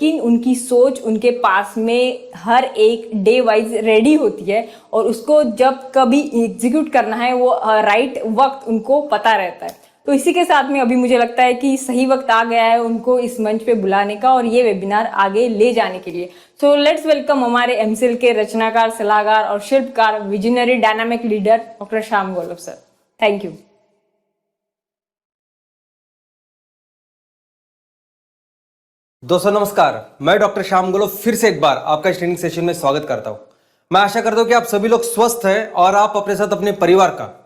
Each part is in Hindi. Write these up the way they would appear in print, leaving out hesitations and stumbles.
लेकिन उनकी सोच उनके पास में हर एक डे वाइज रेडी होती है और उसको जब कभी एग्जीक्यूट करना है वो राइट वक्त उनको पता रहता है। तो इसी के साथ में अभी मुझे लगता है कि सही वक्त आ गया है उनको इस मंच पे बुलाने का और ये वेबिनार आगे ले जाने के लिए। सो लेट्स वेलकम हमारे एमसीएल के रचनाकार, सलाहकार और शिल्पकार, visionary dynamic leader doctor Shyam Golab sir. Thank you. दोस्तों नमस्कार, मैं डॉक्टर श्याम गोलब फिर से एक बार आपका ट्रेनिंग सेशन में स्वागत करता हूं। मैं आशा करता हूं कि आप सभी लोग स्वस्थ हैं और आप अपने साथ अपने परिवार का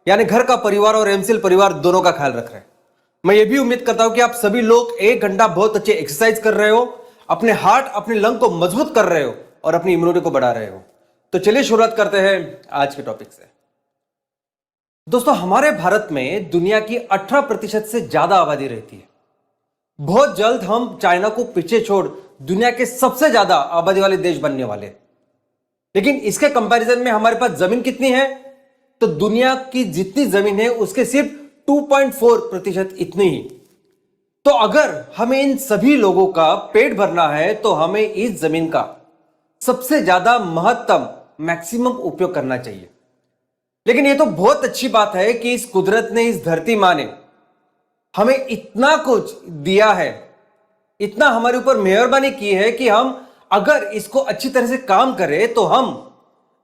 यानी घर का परिवार और एमसीएल परिवार दोनों का ख्याल रख रहे हैं। मैं ये भी उम्मीद करता हूं कि आप सभी लोग 1 घंटा बहुत अच्छे एक्सरसाइज कर रहे हो, अपने हार्ट अपने लंग को मजबूत कर रहे हो और अपनी इम्यूनिटी को बढ़ा रहे हो। तो चलिए शुरुआत करते हैं आज के टॉपिक से। दोस्तों, हमारे भारत में दुनिया की 18% से ज्यादा आबादी रहती है। बहुत जल्द हम चाइना को पीछे छोड़ दुनिया के सबसे ज्यादा आबादी वाले देश बनने वाले हैं। लेकिन इसके कंपैरिजन में हमारे पास जमीन कितनी है? तो दुनिया की जितनी जमीन है उसके सिर्फ 2.4% इतनी ही। तो अगर हमें इन सभी लोगों का पेट भरना है तो हमें इस जमीन का सबसे ज्यादा महत्तम मैक्सिमम उपयोग करना चाहिए। लेकिन यह तो बहुत अच्छी बात है कि इस कुदरत ने, इस धरती मां ने हमें इतना कुछ दिया है, इतना हमारे ऊपर मेहरबानी की है कि हम अगर इसको अच्छी तरह से काम करें तो हम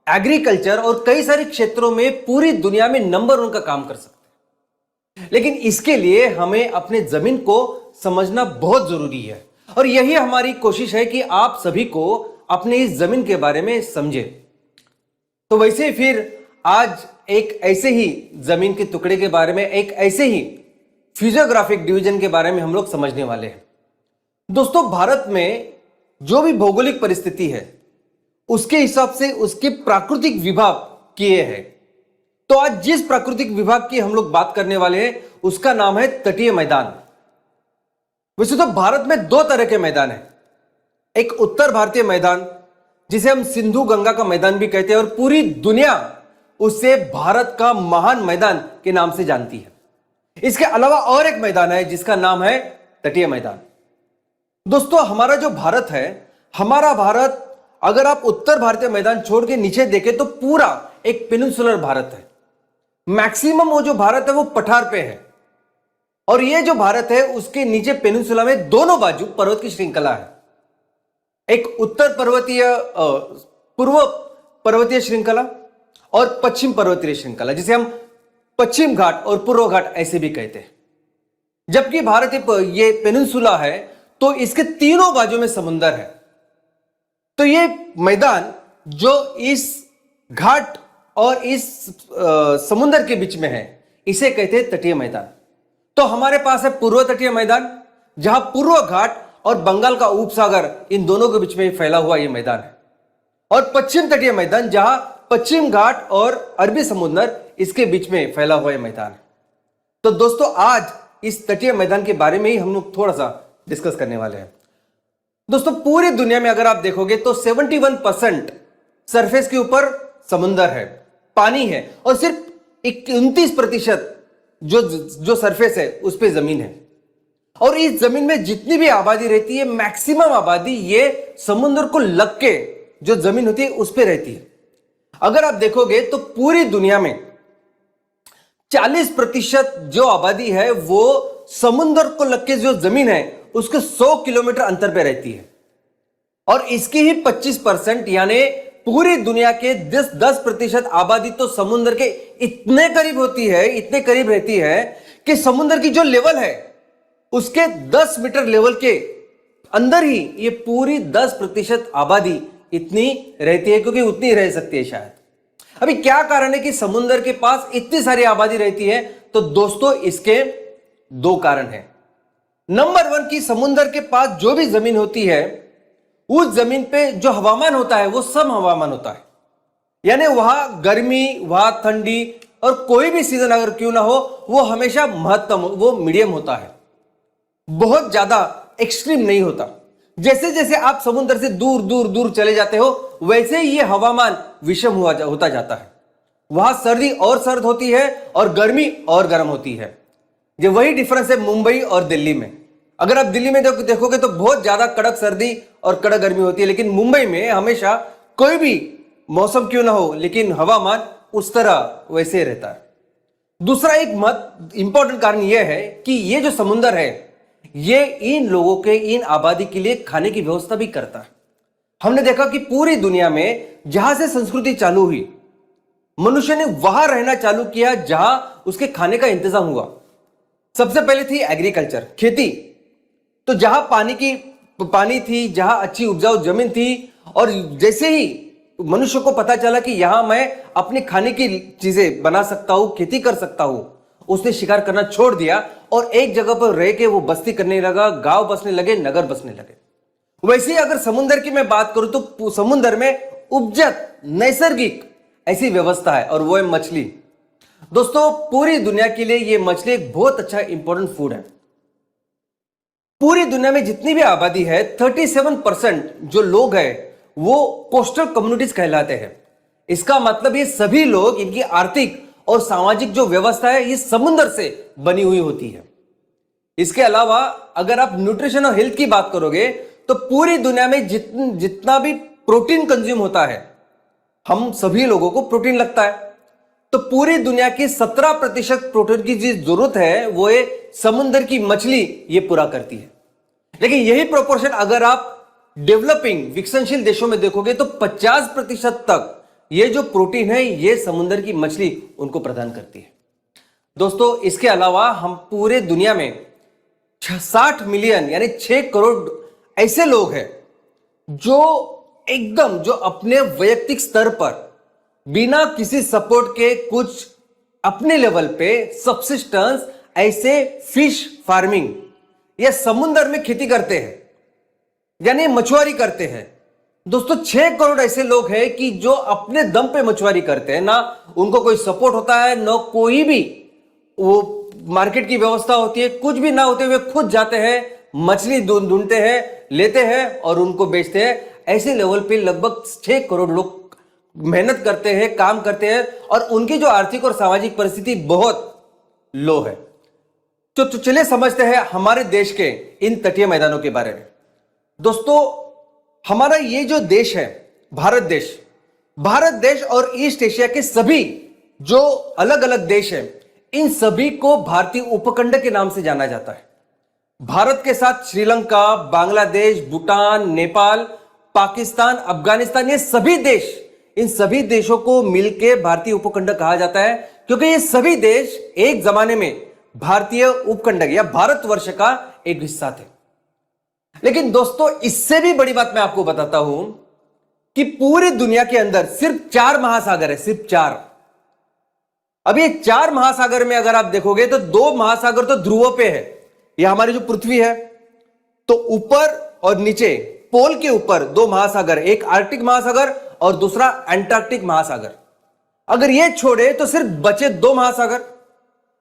एग्रीकल्चर और कई सारे क्षेत्रों में पूरी दुनिया में नंबर 1 का काम कर सकते हैं। लेकिन इसके लिए हमें अपने जमीन को समझना बहुत जरूरी है और यही हमारी कोशिश है कि आप सभी को अपने इस जमीन के बारे में समझे। तो वैसे फिर आज एक ऐसे ही जमीन के टुकड़े के बारे में, एक ऐसे ही फिजियोग्राफिक डिवीजन के बारे में हम लोग समझने वाले हैं। दोस्तों, भारत में जो भी भौगोलिक परिस्थिति है उसके हिसाब से उसके प्राकृतिक विभाग किए हैं। तो आज जिस प्राकृतिक विभाग की हम लोग बात करने वाले हैं उसका नाम है तटीय मैदान। वैसे तो भारत में 2 तरह के मैदान हैं। एक उत्तर भारतीय मैदान जिसे हम सिंधु गंगा का मैदान भी कहते हैं और पूरी दुनिया उसे भारत का महान मैदान के नाम से जानती है। इसके अलावा और एक मैदान है जिसका नाम है तटीय मैदान। दोस्तों, हमारा जो भारत है, हमारा भारत अगर आप उत्तर भारतीय मैदान छोड़ के नीचे देखें तो पूरा एक पेनिनसुलर भारत है। मैक्सिमम वो जो भारत है वो पठार पे है और ये जो भारत है उसके नीचे पेनिनसुला में दोनों बाजू पर्वत की श्रृंखला है। एक उत्तर पर्वतीय, पूर्व पर्वतीय श्रृंखला और पश्चिम पर्वतीय श्रृंखला, जिसे हम पश्चिम घाट और पूर्व घाट ऐसे भी कहते हैं। जबकि भारत ये पेनिनसुला है तो इसके तीनों बाजू में समुंदर है। तो ये मैदान जो इस घाट और इस समुंदर के बीच में है इसे कहते हैं तटीय मैदान। तो हमारे पास है पूर्व तटीय मैदान जहां पूर्व घाट और बंगाल का उपसागर इन दोनों के बीच में फैला हुआ यह मैदान है, और पश्चिम तटीय मैदान जहां पश्चिम घाट और अरबी समुद्र इसके बीच में फैला हुआ यह मैदान है। तो दोस्तों, आज इस तटीय मैदान के बारे में ही हम लोग थोड़ा सा डिस्कस करने वाले हैं। दोस्तों, पूरी दुनिया में अगर आप देखोगे तो 71% सरफेस के ऊपर समुंदर है, पानी है, और सिर्फ 29% जो सरफेस है उस पे जमीन है। और इस जमीन में जितनी भी आबादी रहती है, मैक्सिमम आबादी ये समुद्र को लग के जो जमीन होती है उस पे रहती है। अगर आप देखोगे तो पूरी दुनिया में 40% जो आबादी है वो समुद्र को लग के जो जमीन है उसके 100 किलोमीटर अंतर पे रहती है, और इसकी ही 25% यानी पूरी दुनिया के 10% आबादी तो समुद्र के इतने करीब होती है, इतने करीब रहती है कि समुद्र की जो लेवल है उसके 10 मीटर लेवल के अंदर ही ये पूरी 10% आबादी इतनी रहती है, क्योंकि उतनी रह सकती है शायद। अभी क्या कारण है कि समुद्र के पास इतनी सारी आबादी रहती है? तो दोस्तों, इसके 2 कारण हैं। नंबर 1 की समुद्र के पास जो भी जमीन होती है उस जमीन पे जो हवामान होता है वो सम हवामान होता है, यानी वहां गर्मी, वहां ठंडी, और कोई भी सीजन अगर क्यों ना हो वो हमेशा महत्तम, वो मीडियम होता है, बहुत ज्यादा एक्सट्रीम नहीं होता। जैसे जैसे आप समुद्र से दूर दूर दूर चले जाते हो वैसे ही ये हवामान विषम होता जाता है। वहां सर्दी और सर्द होती है और गर्मी और गर्म होती है। ये वही डिफरेंस है मुंबई और दिल्ली में। अगर आप दिल्ली में देखोगे तो बहुत ज्यादा कड़क सर्दी और कड़क गर्मी होती है, लेकिन मुंबई में हमेशा कोई भी मौसम क्यों ना हो, लेकिन हवामान उस तरह वैसे रहता है। दूसरा एक इंपॉर्टेंट कारण यह है कि ये जो समुंदर है ये इन लोगों के, इन आबादी के लिए खाने की व्यवस्था भी करता है। हमने देखा कि पूरी दुनिया में जहां से संस्कृति चालू हुई, मनुष्य ने वहां रहना चालू किया जहां उसके खाने का इंतजाम हुआ। सबसे पहले थी एग्रीकल्चर, खेती। तो जहां पानी थी, जहां अच्छी उपजाऊ जमीन थी, और जैसे ही मनुष्य को पता चला कि यहां मैं अपने खाने की चीजें बना सकता हूं, खेती कर सकता हूं, उसने शिकार करना छोड़ दिया और एक जगह पर रह के वो बस्ती करने लगा, गांव बसने लगे, नगर बसने लगे। वैसे ही अगर समुद्र की मैं बात करूं तो समुद्र में उपजत नैसर्गिक ऐसी व्यवस्था है और वो है मछली। दोस्तों, पूरी दुनिया के लिए ये मछली एक बहुत अच्छा इंपॉर्टेंट फूड है। पूरी दुनिया में जितनी भी आबादी है 37% जो लोग हैं वो कोस्टल कम्युनिटीज कहलाते हैं। इसका मतलब ये सभी लोग, इनकी आर्थिक और सामाजिक जो व्यवस्था है ये समुद्र से बनी हुई होती है। इसके अलावा अगर आप न्यूट्रिशन और हेल्थ की बात करोगे तो पूरी दुनिया में जितना भी प्रोटीन कंज्यूम होता है, हम सभी लोगों को प्रोटीन लगता है, तो पूरी दुनिया की 17% प्रोटीन की जो जरूरत है वो ये समुद्र की मछली ये पूरा करती है। लेकिन यही प्रोपोर्शन अगर आप डेवलपिंग विकसनशील देशों में देखोगे तो 50% तक ये जो प्रोटीन है ये समुद्र की मछली उनको प्रदान करती है। दोस्तों, इसके अलावा हम पूरे दुनिया में 60 मिलियन यानी 6 करोड़ ऐसे लोग हैं जो अपने वैयक्तिक स्तर पर बिना किसी सपोर्ट के कुछ अपने लेवल पे सब्सिस्टेंस ऐसे फिश फार्मिंग या समुद्र में खेती करते हैं, यानी मछुआरी करते हैं। दोस्तों, 6 करोड़ ऐसे लोग हैं कि जो अपने दम पे मछुआरी करते हैं, ना उनको कोई सपोर्ट होता है, ना कोई भी वो मार्केट की व्यवस्था होती है, कुछ भी ना होते हुए खुद जाते हैं, मछली ढूंढते हैं, लेते हैं और उनको बेचते हैं। ऐसे लेवल पे लगभग 6 करोड़ लोग मेहनत करते हैं, काम करते हैं और उनकी जो आर्थिक और सामाजिक परिस्थिति बहुत लो है। तो चलिए समझते हैं हमारे देश के इन तटीय मैदानों के बारे में। दोस्तों, हमारा ये जो देश है भारत देश और ईस्ट एशिया के सभी जो अलग अलग देश हैं, इन सभी को भारतीय उपखंड के नाम से जाना जाता है। भारत के साथ श्रीलंका, बांग्लादेश, भूटान, नेपाल, पाकिस्तान, अफगानिस्तान, ये सभी देश, इन सभी देशों को मिलकर भारतीय उपखंड कहा जाता है, क्योंकि ये सभी देश एक जमाने में भारतीय उपखंड या भारतवर्ष का एक हिस्सा थे। लेकिन दोस्तों, इससे भी बड़ी बात मैं आपको बताता हूं कि पूरी दुनिया के अंदर सिर्फ 4 महासागर है, सिर्फ 4। अब ये 4 महासागर में अगर आप देखोगे तो 2 महासागर तो ध्रुवों पे है, यह हमारी जो पृथ्वी है, तो ऊपर और नीचे पोल के ऊपर 2 महासागर, एक आर्कटिक महासागर और दूसरा एंटार्क्टिक महासागर। अगर ये छोड़े तो सिर्फ बचे 2 महासागर।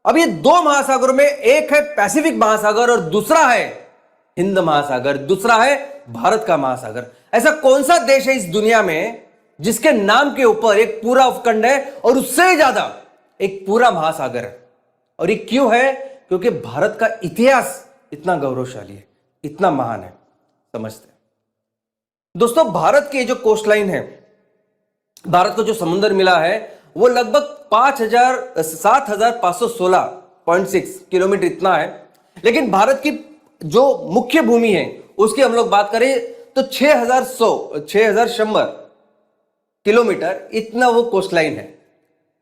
अब ये 2 महासागरों में एक है पैसिफिक महासागर और दूसरा है हिंद महासागर, दूसरा है भारत का महासागर। ऐसा कौन सा देश है इस दुनिया में जिसके नाम के ऊपर एक पूरा उपखंड है और उससे ज्यादा एक पूरा महासागर है? और ये क्यों है? क्योंकि भारत का इतिहास इतना गौरवशाली है, इतना महान है। समझते हैं दोस्तों, भारत के जो कोस्ट लाइन है, भारत को जो समुद्र मिला है वो लगभग 7,516.6 किलोमीटर इतना है। लेकिन भारत की जो मुख्य भूमि है उसकी हम लोग बात करें तो 6,100 किलोमीटर इतना वो कोस्ट लाइन है।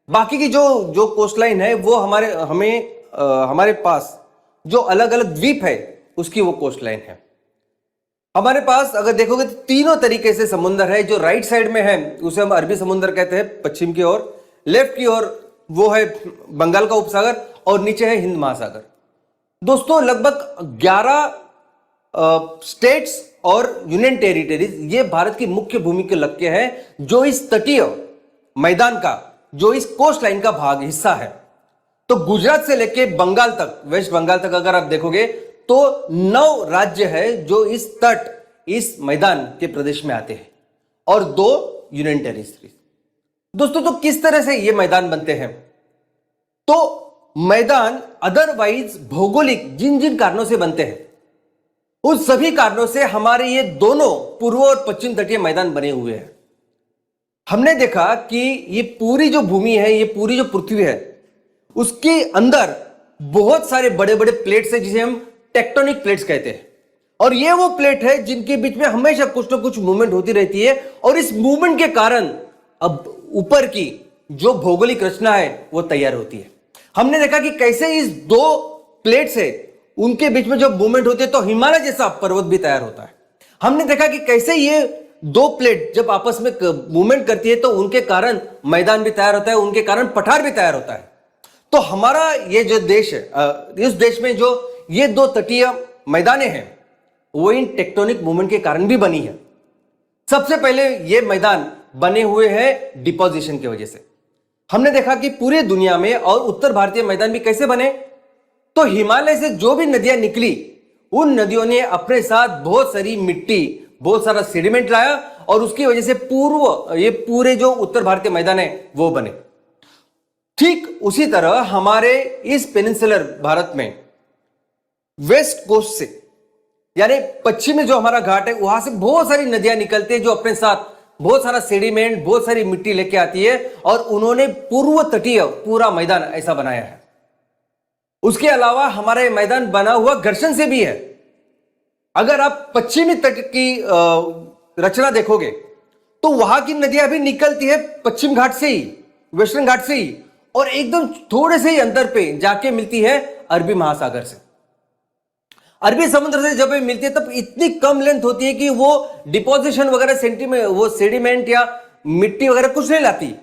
बाकी की जो कोस्ट लाइन है वो हमारे पास जो अलग अलग द्वीप है उसकी वो कोस्ट लाइन है। हमारे पास अगर देखोगे तो तीनों तरीके से समुद्र है। जो राइट साइड में है उसे हम अरबी समुद्र कहते हैं पश्चिम की ओर, लेफ्ट की ओर वो है बंगाल का उपसागर और नीचे है हिंद महासागर। दोस्तों, लगभग 11 स्टेट्स और यूनियन टेरिटरीज ये भारत की मुख्य भूमि के लक्ष्य है, जो इस तटीय मैदान का, जो इस कोस्ट लाइन का भाग हिस्सा है। तो गुजरात से लेके बंगाल तक, वेस्ट बंगाल तक अगर आप देखोगे तो 9 राज्य है जो इस मैदान के प्रदेश में आते हैं और 2 यूनियन टेरिटरीज। दोस्तों, तो किस तरह से ये मैदान बनते हैं? तो मैदान अदरवाइज भौगोलिक जिन जिन कारणों से बनते हैं उन सभी कारणों से हमारे ये दोनों पूर्व और पश्चिम तटीय मैदान बने हुए हैं। हमने देखा कि ये पूरी जो भूमि है, ये पूरी जो पृथ्वी है, उसके अंदर बहुत सारे बड़े बड़े प्लेट्स हैं जिसे हम टेक्टोनिक प्लेट्स कहते हैं। और ये वो प्लेट है जिनके बीच में हमेशा कुछ ना कुछ मूवमेंट होती रहती है, और इस मूवमेंट के कारण अब ऊपर की जो भौगोलिक रचना है वो तैयार होती है। हमने देखा कि कैसे इस दो प्लेट्स है उनके बीच में जब मूवमेंट होती है तो हिमालय जैसा पर्वत भी तैयार होता है। हमने देखा कि कैसे ये दो प्लेट जब आपस में मूवमेंट करती है तो उनके कारण मैदान भी तैयार होता है, उनके कारण पठार भी तैयार होता है। तो हमारा ये जो देश है, इस देश में जो ये दो तटीय मैदाने हैं वो इन टेक्टोनिक मूवमेंट के कारण भी बनी है। सबसे पहले ये मैदान बने हुए हैं डिपोजिशन की वजह से। हमने देखा कि पूरी दुनिया में और उत्तर भारतीय मैदान भी कैसे बने, तो हिमालय से जो भी नदियां निकली उन नदियों ने अपने साथ बहुत सारी मिट्टी, बहुत सारा सेडिमेंट लाया, और उसकी वजह से ये पूरे जो उत्तर भारतीय मैदान है वो बने। ठीक उसी तरह हमारे इस पेनिनसुलर भारत में वेस्ट कोस्ट से, यानी पश्चिम में जो हमारा घाट है, वहां से बहुत सारी नदियां निकलती है जो अपने साथ बहुत सारा सेडिमेंट, बहुत सारी मिट्टी लेके आती है, और उन्होंने पूर्व तटीय पूरा मैदान ऐसा बनाया है। उसके अलावा हमारा ये मैदान बना हुआ घर्षण से भी है। अगर आप पश्चिमी तट की रचना देखोगे तो वहां की नदियां भी निकलती है पश्चिम घाट से ही, वेस्टर्न घाट से ही, और एकदम थोड़े से ही अंतर पे जाके मिलती है अरबी महासागर से। अरबी समुद्र से जब ये मिलती है तब इतनी कम लेंथ होती है कि वो डिपोजिशन वगैरह वो सेडिमेंट या मिट्टी वगैरह कुछ नहीं लाती,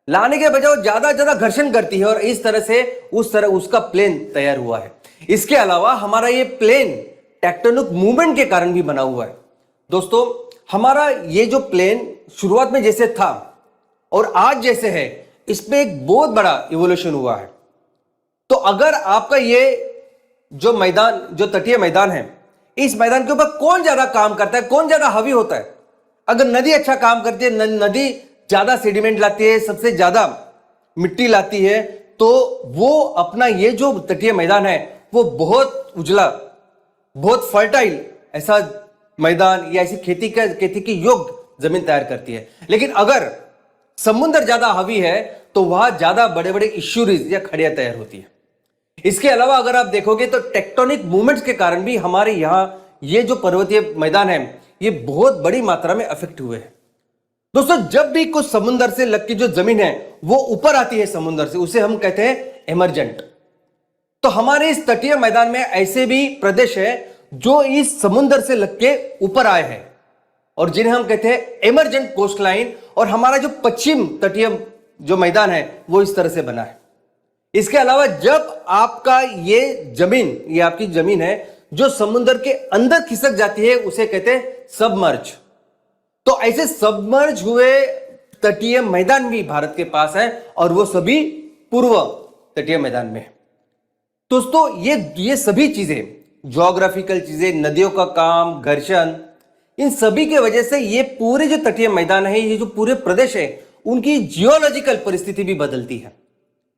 लाने के बजाय ज्यादा घर्षण करती है, और इस तरह से उसका प्लेन तैयार हुआ है। इसके अलावा हमारा ये प्लेन टेक्टोनिक मूवमेंट के कारण भी बना हुआ है। दोस्तों, हमारा ये जो प्लेन शुरुआत में जैसे था और आज जैसे है, इसमें एक बहुत बड़ा इवोल्यूशन हुआ है। तो अगर आपका ये जो मैदान, जो तटीय मैदान है, इस मैदान के ऊपर कौन ज्यादा काम करता है, कौन ज्यादा हावी होता है? अगर नदी अच्छा काम करती है, नदी ज्यादा सेडिमेंट लाती है, सबसे ज्यादा मिट्टी लाती है, तो वो अपना ये जो तटीय मैदान है वो बहुत उजला, बहुत फर्टाइल ऐसा मैदान या ऐसी खेती की योग्य जमीन तैयार करती है। लेकिन अगर समुद्र ज्यादा हावी है तो वहां ज्यादा बड़े बड़े इश्यूरीज या खड़ियां तैयार होती है। इसके अलावा अगर आप देखोगे तो टेक्टोनिक मूवमेंट्स के कारण भी हमारे यहां ये जो पर्वतीय मैदान है ये बहुत बड़ी मात्रा में अफेक्ट हुए हैं। दोस्तों, जब भी कुछ समुद्र से लग की जो जमीन है वो ऊपर आती है समुद्र से, उसे हम कहते हैं एमरजेंट। तो हमारे इस तटीय मैदान में ऐसे भी प्रदेश है जो इस समुद्र से लग के ऊपर आए हैं और जिन्हें हम कहते हैं एमरजेंट कोस्ट लाइन। और हमारा जो पश्चिम तटीय जो मैदान है वो इस तरह से बना है। इसके अलावा जब आपका ये आपकी जमीन है जो समुद्र के अंदर खिसक जाती है, उसे कहते हैं सबमर्ज। तो ऐसे सबमर्ज हुए तटीय मैदान भी भारत के पास है, और वो सभी पूर्व तटीय मैदान में है। दोस्तों, ये सभी चीजें, ज्योग्राफिकल चीजें, नदियों का काम, घर्षण, इन सभी की वजह से ये पूरे जो तटीय मैदान है, ये जो पूरे प्रदेश है, उनकी जियोलॉजिकल परिस्थिति भी बदलती है।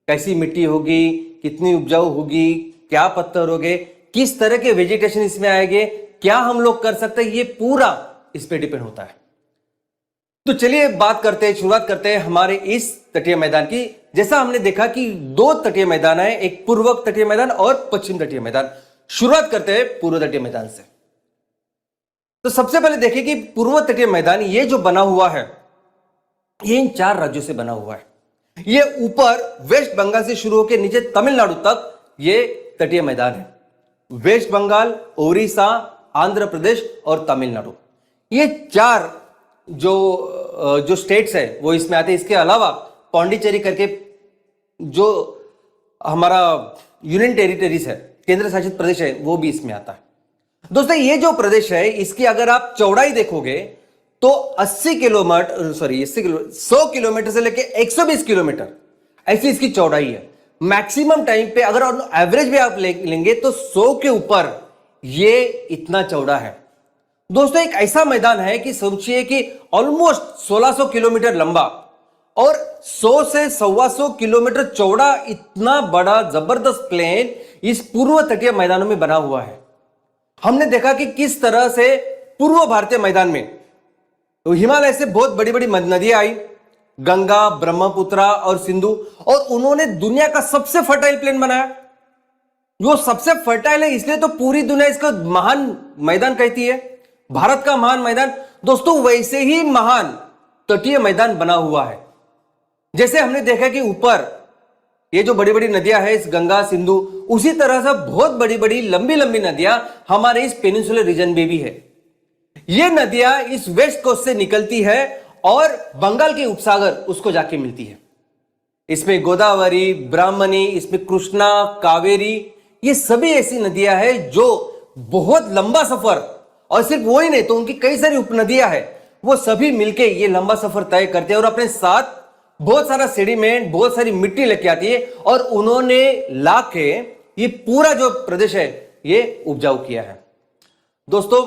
कैसी मिट्टी होगी, कितनी उपजाऊ होगी, क्या पत्थर होंगे, किस तरह के वेजिटेशन इसमें आएंगे, क्या हम लोग कर सकते हैं, ये पूरा इस पे डिपेंड होता है। तो चलिए शुरुआत करते हैं हमारे इस तटीय मैदान की। जैसा हमने देखा कि दो तटीय मैदान है, एक पूर्व तटीय मैदान और पश्चिम तटीय मैदान। शुरुआत करते हैं पूर्व तटीय मैदान से। तो सबसे पहले देखें कि पूर्व तटीय मैदान ये जो बना हुआ है ये इन 4 राज्यों से बना हुआ है। ये ऊपर वेस्ट बंगाल से शुरू होकर नीचे तमिलनाडु तक ये तटीय मैदान है। वेस्ट बंगाल, ओडिशा, आंध्र प्रदेश और तमिलनाडु, ये 4 जो स्टेट्स है वो इसमें आते हैं। इसके अलावा पौंडीचेरी करके जो हमारा यूनियन टेरिटरीज है, केंद्र शासित प्रदेश है, वो भी इसमें आता है। दोस्तों, ये जो प्रदेश है इसकी अगर आप चौड़ाई देखोगे तो 100 किलोमीटर से लेके 120 किलोमीटर ऐसी इसकी चौड़ाई है। मैक्सिमम टाइम पे अगर एवरेज भी आप लेंगे तो 100 के ऊपर ये इतना चौड़ा है। दोस्तों, एक ऐसा मैदान है कि सोचिए कि ऑलमोस्ट 1600 किलोमीटर लंबा और 100 से 125 किलोमीटर चौड़ा इतना बड़ा जबरदस्त प्लेन इस पूर्व तटीय मैदानों में बना हुआ है। हमने देखा कि किस तरह से पूर्व भारतीय मैदान में तो हिमालय से बहुत बड़ी बड़ी नदियां आई, गंगा, ब्रह्मपुत्रा और सिंधु, और उन्होंने दुनिया का सबसे फर्टाइल प्लेन बनाया। वो सबसे फर्टाइल है इसलिए तो पूरी दुनिया इसका महान मैदान कहती है, भारत का महान मैदान। दोस्तों वैसे ही महान तटीय मैदान बना हुआ है। जैसे हमने देखा कि ऊपर ये जो बड़ी बड़ी नदियां हैं, इस गंगा, सिंधु, उसी तरह से बहुत बड़ी बड़ी लंबी लंबी नदियां हमारे इस पेनिनसुलर रीजन में भी है। ये नदियां इस वेस्ट कोस्ट से निकलती है और बंगाल के उपसागर उसको जाके मिलती है। इसमें गोदावरी, ब्राह्मणी, इसमें कृष्णा, कावेरी, ये सभी ऐसी नदियां हैं जो बहुत लंबा सफर, और सिर्फ वो ही नहीं तो उनकी कई सारी उपनदियां हैं, वो सभी मिलके ये लंबा सफर तय करते हैं और अपने साथ बहुत सारा सेडिमेंट, बहुत सारी मिट्टी लेके आती है, और उन्होंने लाके ये पूरा जो प्रदेश है ये उपजाऊ किया है। दोस्तों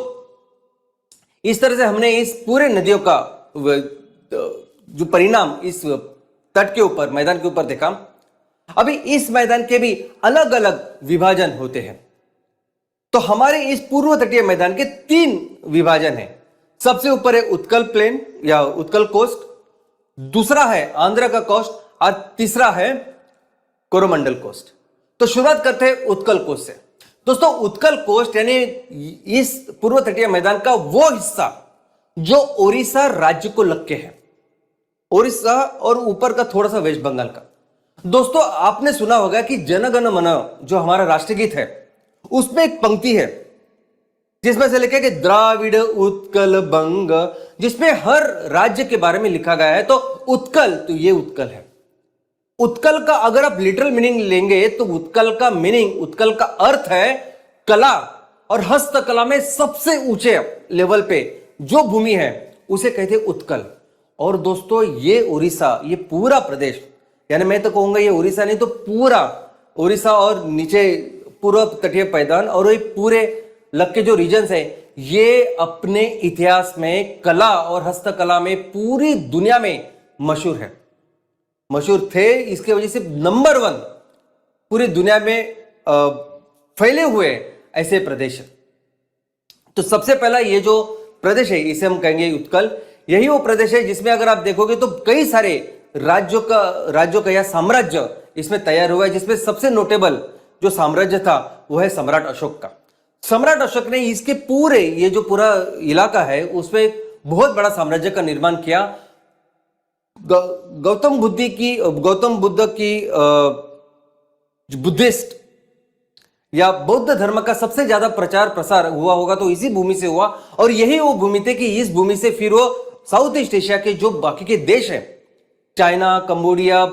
इस तरह से हमने इस पूरे नदियों का जो परिणाम इस तट के ऊपर, मैदान के ऊपर देखा। अभी इस मैदान के भी अलग अलग विभाजन होते हैं। तो हमारे इस पूर्व तटीय मैदान के 3 विभाजन हैं। सबसे ऊपर है उत्कल प्लेन या उत्कल कोस्ट, दूसरा है आंध्र का कोस्ट, और तीसरा है कोरोमंडल कोस्ट। तो शुरुआत करते हैं उत्कल कोस्ट से। दोस्तों उत्कल कोस्ट यानी इस पूर्व तटीय मैदान का वो हिस्सा जो ओडिशा राज्य को लग के है, ओडिशा और ऊपर का थोड़ा सा वेस्ट बंगाल का। दोस्तों आपने सुना होगा कि जन गण मन जो हमारा राष्ट्रगीत है उसमें एक पंक्ति है जिसमें से लिखा है कि द्राविड़ उत्कल बंग, जिसमें हर राज्य के बारे में लिखा गया है। तो उत्कल, तो ये उत्कल है। उत्कल का अगर आप लिटरल मीनिंग लेंगे तो उत्कल का मीनिंग, उत्कल का अर्थ है कला और हस्तकला में सबसे ऊंचे लेवल पे जो भूमि है उसे कहते हैं उत्कल। और दोस्तों ये उड़ीसा, ये पूरा प्रदेश, यानी मैं तो कहूंगा ये उड़ीसा नहीं तो पूरा उड़ीसा और नीचे पूर्व तटीय मैदान और ये पूरे लग के जो रीजन्स है, ये अपने इतिहास में कला और हस्तकला में पूरी दुनिया में मशहूर है, मशहूर थे। इसके वजह से नंबर 1 पूरी दुनिया में फैले हुए ऐसे प्रदेश है। तो सबसे पहला ये जो प्रदेश है इसे हम कहेंगे उत्कल। यही वो प्रदेश है जिसमें अगर आप देखोगे तो कई सारे राज्यों का या साम्राज्य इसमें तैयार हुआ है, जिसमें सबसे नोटेबल जो साम्राज्य था वो है सम्राट अशोक का। सम्राट अशोक ने इसके पूरे ये जो पूरा इलाका है उसमें बहुत बड़ा साम्राज्य का निर्माण किया। गौतम बुद्ध की बुद्धिस्ट या बौद्ध धर्म का सबसे ज्यादा प्रचार प्रसार हुआ होगा तो इसी भूमि से हुआ, और यही वो भूमि थी कि इस भूमि से फिर वो साउथ ईस्ट एशिया के जो बाकी के देश हैं, चाइना, कंबोडिया,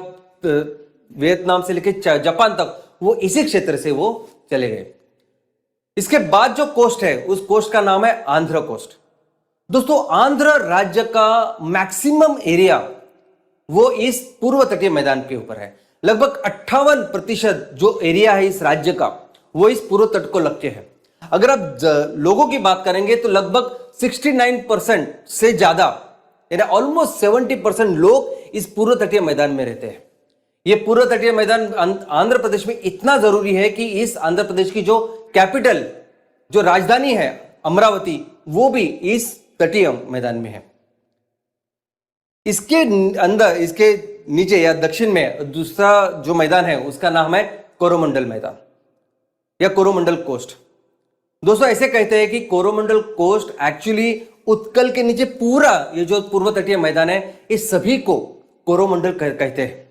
वियतनाम से लेकर जापान तक, वो इसी क्षेत्र से वो चले गए। इसके बाद जो कोस्ट है उस कोस्ट का नाम है आंध्र कोस्ट। दोस्तों आंध्र राज्य का मैक्सिमम एरिया वो इस पूर्व तटीय मैदान के ऊपर है। लगभग 58% जो एरिया है इस राज्य का वो इस पूर्व तट को लग के है। अगर आप लोगों की बात करेंगे तो लगभग 69% से ज्यादा, यानी ऑलमोस्ट 70% लोग इस पूर्व तटीय मैदान में रहते हैं। ये पूर्व तटीय मैदान आंध्र प्रदेश में इतना जरूरी है कि इस आंध्र प्रदेश की जो कैपिटल, जो राजधानी है अमरावती, वो भी इस तटीय मैदान में है। इसके अंदर, इसके नीचे या दक्षिण में दूसरा जो मैदान है उसका नाम है कोरोमंडल मैदान या कोरोमंडल कोस्ट। दोस्तों ऐसे कहते हैं कि कोरोमंडल कोस्ट एक्चुअली उत्कल के नीचे पूरा ये जो पूर्व तटीय मैदान है इस सभी को कोरोमंडल कहते हैं।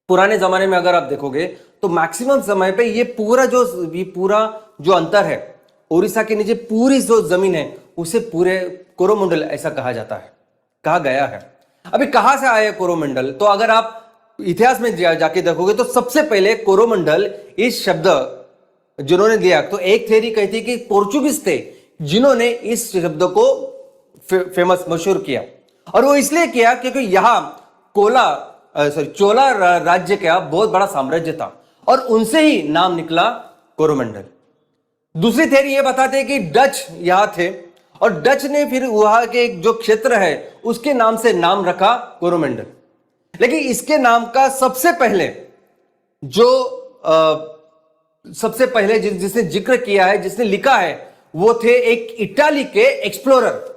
पुराने जमाने में अगर आप देखोगे तो मैक्सिमम समय पे ये पूरा जो अंतर है, उड़ीसा के नीचे पूरी जो जमीन है उसे पूरे कोरोमंडल ऐसा कहा जाता है, कहा गया है। अभी कहां से आया कोरोमंडल? तो अगर आप इतिहास में जाके देखोगे तो सबसे पहले कोरोमंडल इस शब्द जिन्होंने दिया, तो एक थ्योरी कहती है कि पोर्चुगीज थे जिन्होंने इस शब्द को फेमस, मशहूर किया। और वो इसलिए किया क्योंकि यहां चोला राज्य का बहुत बड़ा साम्राज्य था और उनसे ही नाम निकला कोरोमंडल। दूसरी थ्योरी ये बताते हैं कि डच यहां थे और डच ने फिर वहां के जो क्षेत्र है उसके नाम से नाम रखा कोरोमंडल। लेकिन इसके नाम का सबसे पहले जो सबसे पहले जिसने जिक्र किया है, जिसने लिखा है, वो थे एक इटाली के एक्सप्लोरर।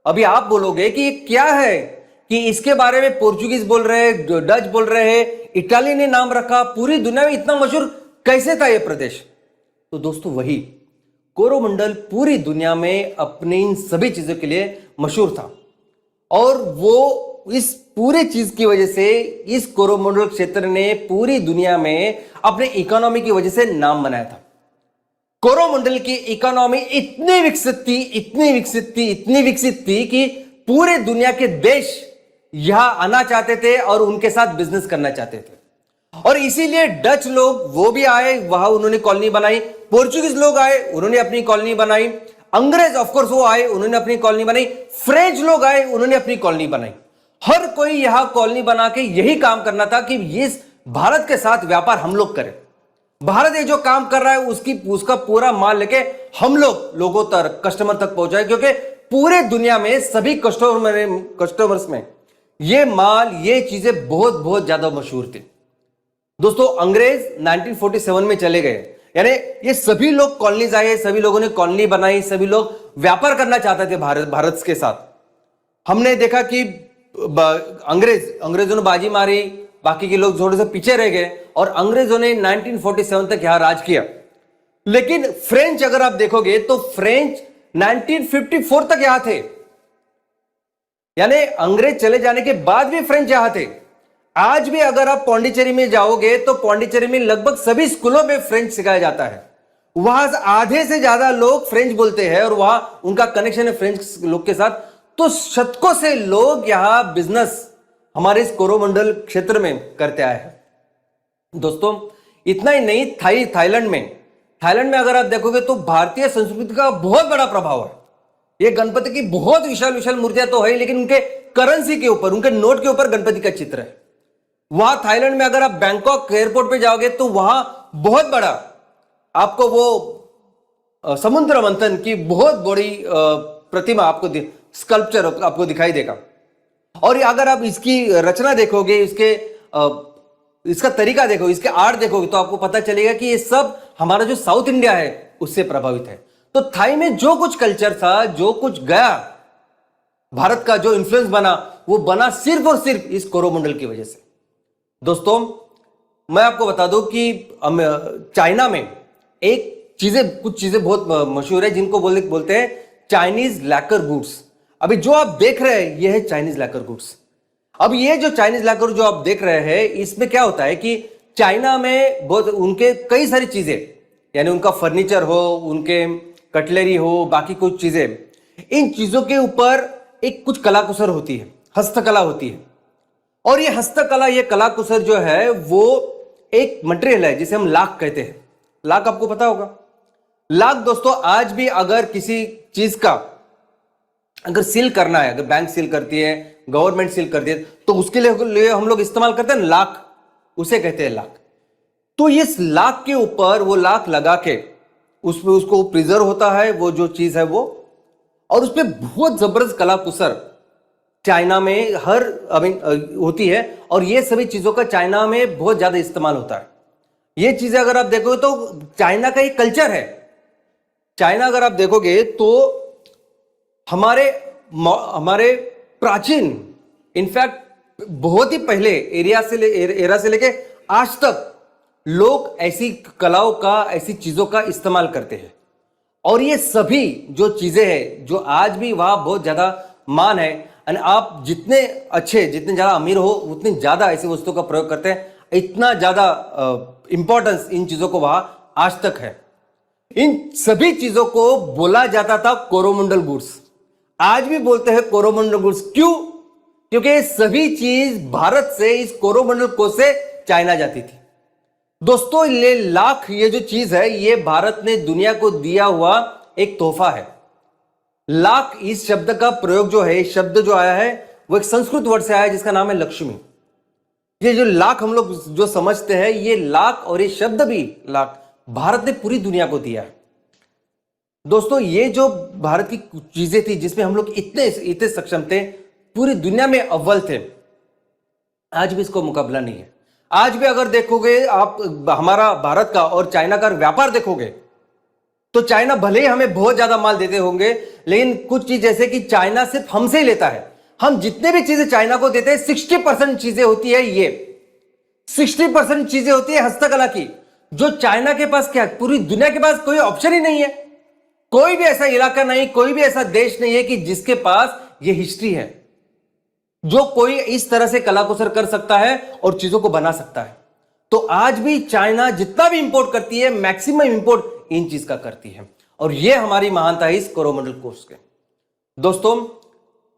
अभी आप बोलोगे कि ये क्या है कि इसके बारे में पोर्चुगीज बोल रहे हैं, डच बोल रहे हैं, इटाली ने नाम रखा, पूरी दुनिया में इतना मशहूर कैसे था ये प्रदेश? तो दोस्तों वही कोरोमंडल पूरी दुनिया में अपनी इन सभी चीजों के लिए मशहूर था, और वो इस पूरी चीज की वजह से इस कोरोमंडल क्षेत्र ने पूरी दुनिया में अपने इकोनॉमी की वजह से नाम बनाया था। कोरोमंडल की इकोनॉमी इतनी विकसित थी कि पूरे दुनिया के देश यहां आना चाहते थे और उनके साथ बिजनेस करना चाहते थे। और इसीलिए डच लोग वो भी आए, वहां उन्होंने कॉलोनी बनाई, पोर्चुगीज लोग आए, उन्होंने अपनी कॉलोनी बनाई, अंग्रेज ऑफकोर्स वो आए, उन्होंने अपनी कॉलोनी बनाई, फ्रेंच लोग आए, उन्होंने अपनी कॉलोनी बनाई। हर कोई यहां कॉलोनी बना के यही काम करना था कि ये भारत के साथ व्यापार हम लोग करें। भारत ये जो काम कर रहा है उसका पूरा माल लेके हम लोगों तक, कस्टमर तक पहुंचाए, क्योंकि पूरे दुनिया में सभी कस्टमर्स में ये माल, ये चीजें बहुत बहुत ज्यादा मशहूर थी। दोस्तों अंग्रेज 1947 में चले गए, यानी ये सभी लोग कॉलोनीज आए, सभी लोगों ने कॉलोनी बनाई, सभी लोग व्यापार करना चाहते थे भारत के साथ। हमने देखा कि अंग्रेजों ने बाजी मारी, बाकी के लोग थोड़े से पीछे रह गए और अंग्रेजों ने 1947 तक यहां राज किया। लेकिन फ्रेंच अगर आप देखोगे तो फ्रेंच 1954 तक यहां थे, यानी अंग्रेज चले जाने के बाद भी फ्रेंच यहां थे। आज भी अगर आप पौंडीचेरी में जाओगे तो पौंडीचेरी में लगभग सभी स्कूलों में फ्रेंच सिखाया जाता है। वहां आधे से ज्यादा लोग फ्रेंच बोलते हैं और वहां उनका कनेक्शन है फ्रेंच लोग के साथ। तो शतकों से लोग यहां बिजनेस हमारे इस कोरोमंडल क्षेत्र में करते आए हैं। दोस्तों इतना ही नहीं, थाईलैंड में अगर आप देखोगे तो भारतीय संस्कृति का बहुत बड़ा प्रभाव है। ये गणपति की बहुत विशाल विशाल मूर्तियां तो है, लेकिन उनके करेंसी के ऊपर, उनके नोट के ऊपर गणपति का चित्र है। वहां थाईलैंड में अगर आप बैंकॉक एयरपोर्ट पे जाओगे तो वहां बहुत बड़ा आपको वो समुद्र मंथन की बहुत बड़ी प्रतिमा आपको, स्कल्पचर आपको दिखाई देगा। और अगर आप इसकी रचना देखोगे, इसका तरीका देखोगे, इसके आर्ट देखोगे तो आपको पता चलेगा कि ये सब हमारा जो साउथ इंडिया है उससे प्रभावित है। तो थाई में जो कुछ कल्चर था, जो कुछ गया, भारत का जो इन्फ्लुएंस बना, वो बना सिर्फ और सिर्फ इस कोरोमंडल की वजह से। दोस्तों मैं आपको बता दूं कि चाइना में कुछ चीजें बहुत मशहूर है, जिनको बोलते हैं चाइनीज लैकर गुड्स। अभी जो आप देख रहे हैं ये है चाइनीज लैकर गुड्स। अब ये जो चाइनीज लैकर जो आप देख रहे हैं, इसमें क्या होता है कि चाइना में बहुत उनके कई सारी चीजें, यानी उनका फर्नीचर हो, उनके कटलरी हो, बाकी कुछ चीजें, इन चीजों के ऊपर एक कुछ कलाकुसर होती है, हस्तकला होती है। और ये हस्तकला, ये कलाकुसर जो है वो एक मटेरियल है जिसे हम लाख कहते हैं। लाख आपको पता होगा। लाख दोस्तों आज भी अगर किसी चीज का अगर सील करना है, अगर बैंक सील करती है, गवर्नमेंट सील करती है, तो उसके लिए हम लोग इस्तेमाल करते हैं लाख, उसे कहते हैं लाख। तो इस लाख के ऊपर वो लाख लगा के उसमें उसको प्रिजर्व होता है वो जो चीज है वो, और उसमें बहुत जबरदस्त कलाकुसर चाइना में होती है। और ये सभी चीजों का चाइना में बहुत ज्यादा इस्तेमाल होता है। ये चीजें अगर आप देखोगे तो चाइना का एक कल्चर है। चाइना अगर आप देखोगे तो हमारे प्राचीन, इनफैक्ट बहुत ही पहले एरा से लेके आज तक लोग ऐसी कलाओं का, ऐसी चीजों का इस्तेमाल करते हैं। और ये सभी जो चीजें हैं जो आज भी वहां बहुत ज्यादा मान है, और आप जितने अच्छे, जितने ज्यादा अमीर हो, उतनी ज्यादा ऐसी वस्तुओं का प्रयोग करते हैं। इतना ज्यादा इंपॉर्टेंस इन चीजों को वहां आज तक है। इन सभी चीजों को बोला जाता था कोरोमंडल गुड्स। आज भी बोलते हैं कोरोमंडल गुड्स। क्यों? क्योंकि ये सभी चीज भारत से, इस कोरोमंडल कोष से चाइना जाती थी। दोस्तों ये लाख, ये जो चीज है, ये भारत ने दुनिया को दिया हुआ एक तोहफा है। लाख इस शब्द का प्रयोग जो है, शब्द जो आया है वो एक संस्कृत वर्ड से आया है जिसका नाम है लक्ष्मी। ये जो लाख हम लोग जो समझते हैं, ये लाख और ये शब्द भी लाख भारत ने पूरी दुनिया को दिया है। दोस्तों ये जो भारत की चीजें थी जिसमें हम लोग इतने सक्षम थे, पूरी दुनिया में अव्वल थे, आज भी इसको मुकाबला नहीं है। आज भी अगर देखोगे आप हमारा भारत का और चाइना का व्यापार देखोगे तो चाइना भले ही हमें बहुत ज्यादा माल देते होंगे, लेकिन कुछ चीज जैसे कि चाइना सिर्फ हमसे ही लेता है। हम जितने भी चीजें चाइना को देते हैं 60% चीजें होती है, ये 60% चीजें होती है हस्तकला की, जो चाइना के पास क्या पूरी दुनिया के पास कोई ऑप्शन ही नहीं है। कोई भी ऐसा इलाका नहीं, कोई भी ऐसा देश नहीं है कि जिसके पास ये हिस्ट्री है, जो कोई इस तरह से कलाकुसर कर सकता है और चीजों को बना सकता है। तो आज भी चाइना जितना भी इंपोर्ट करती है, मैक्सिमम इंपोर्ट इन चीज का करती है, और ये हमारी महानता है इस कोरोमंडल कोर्स के। दोस्तों,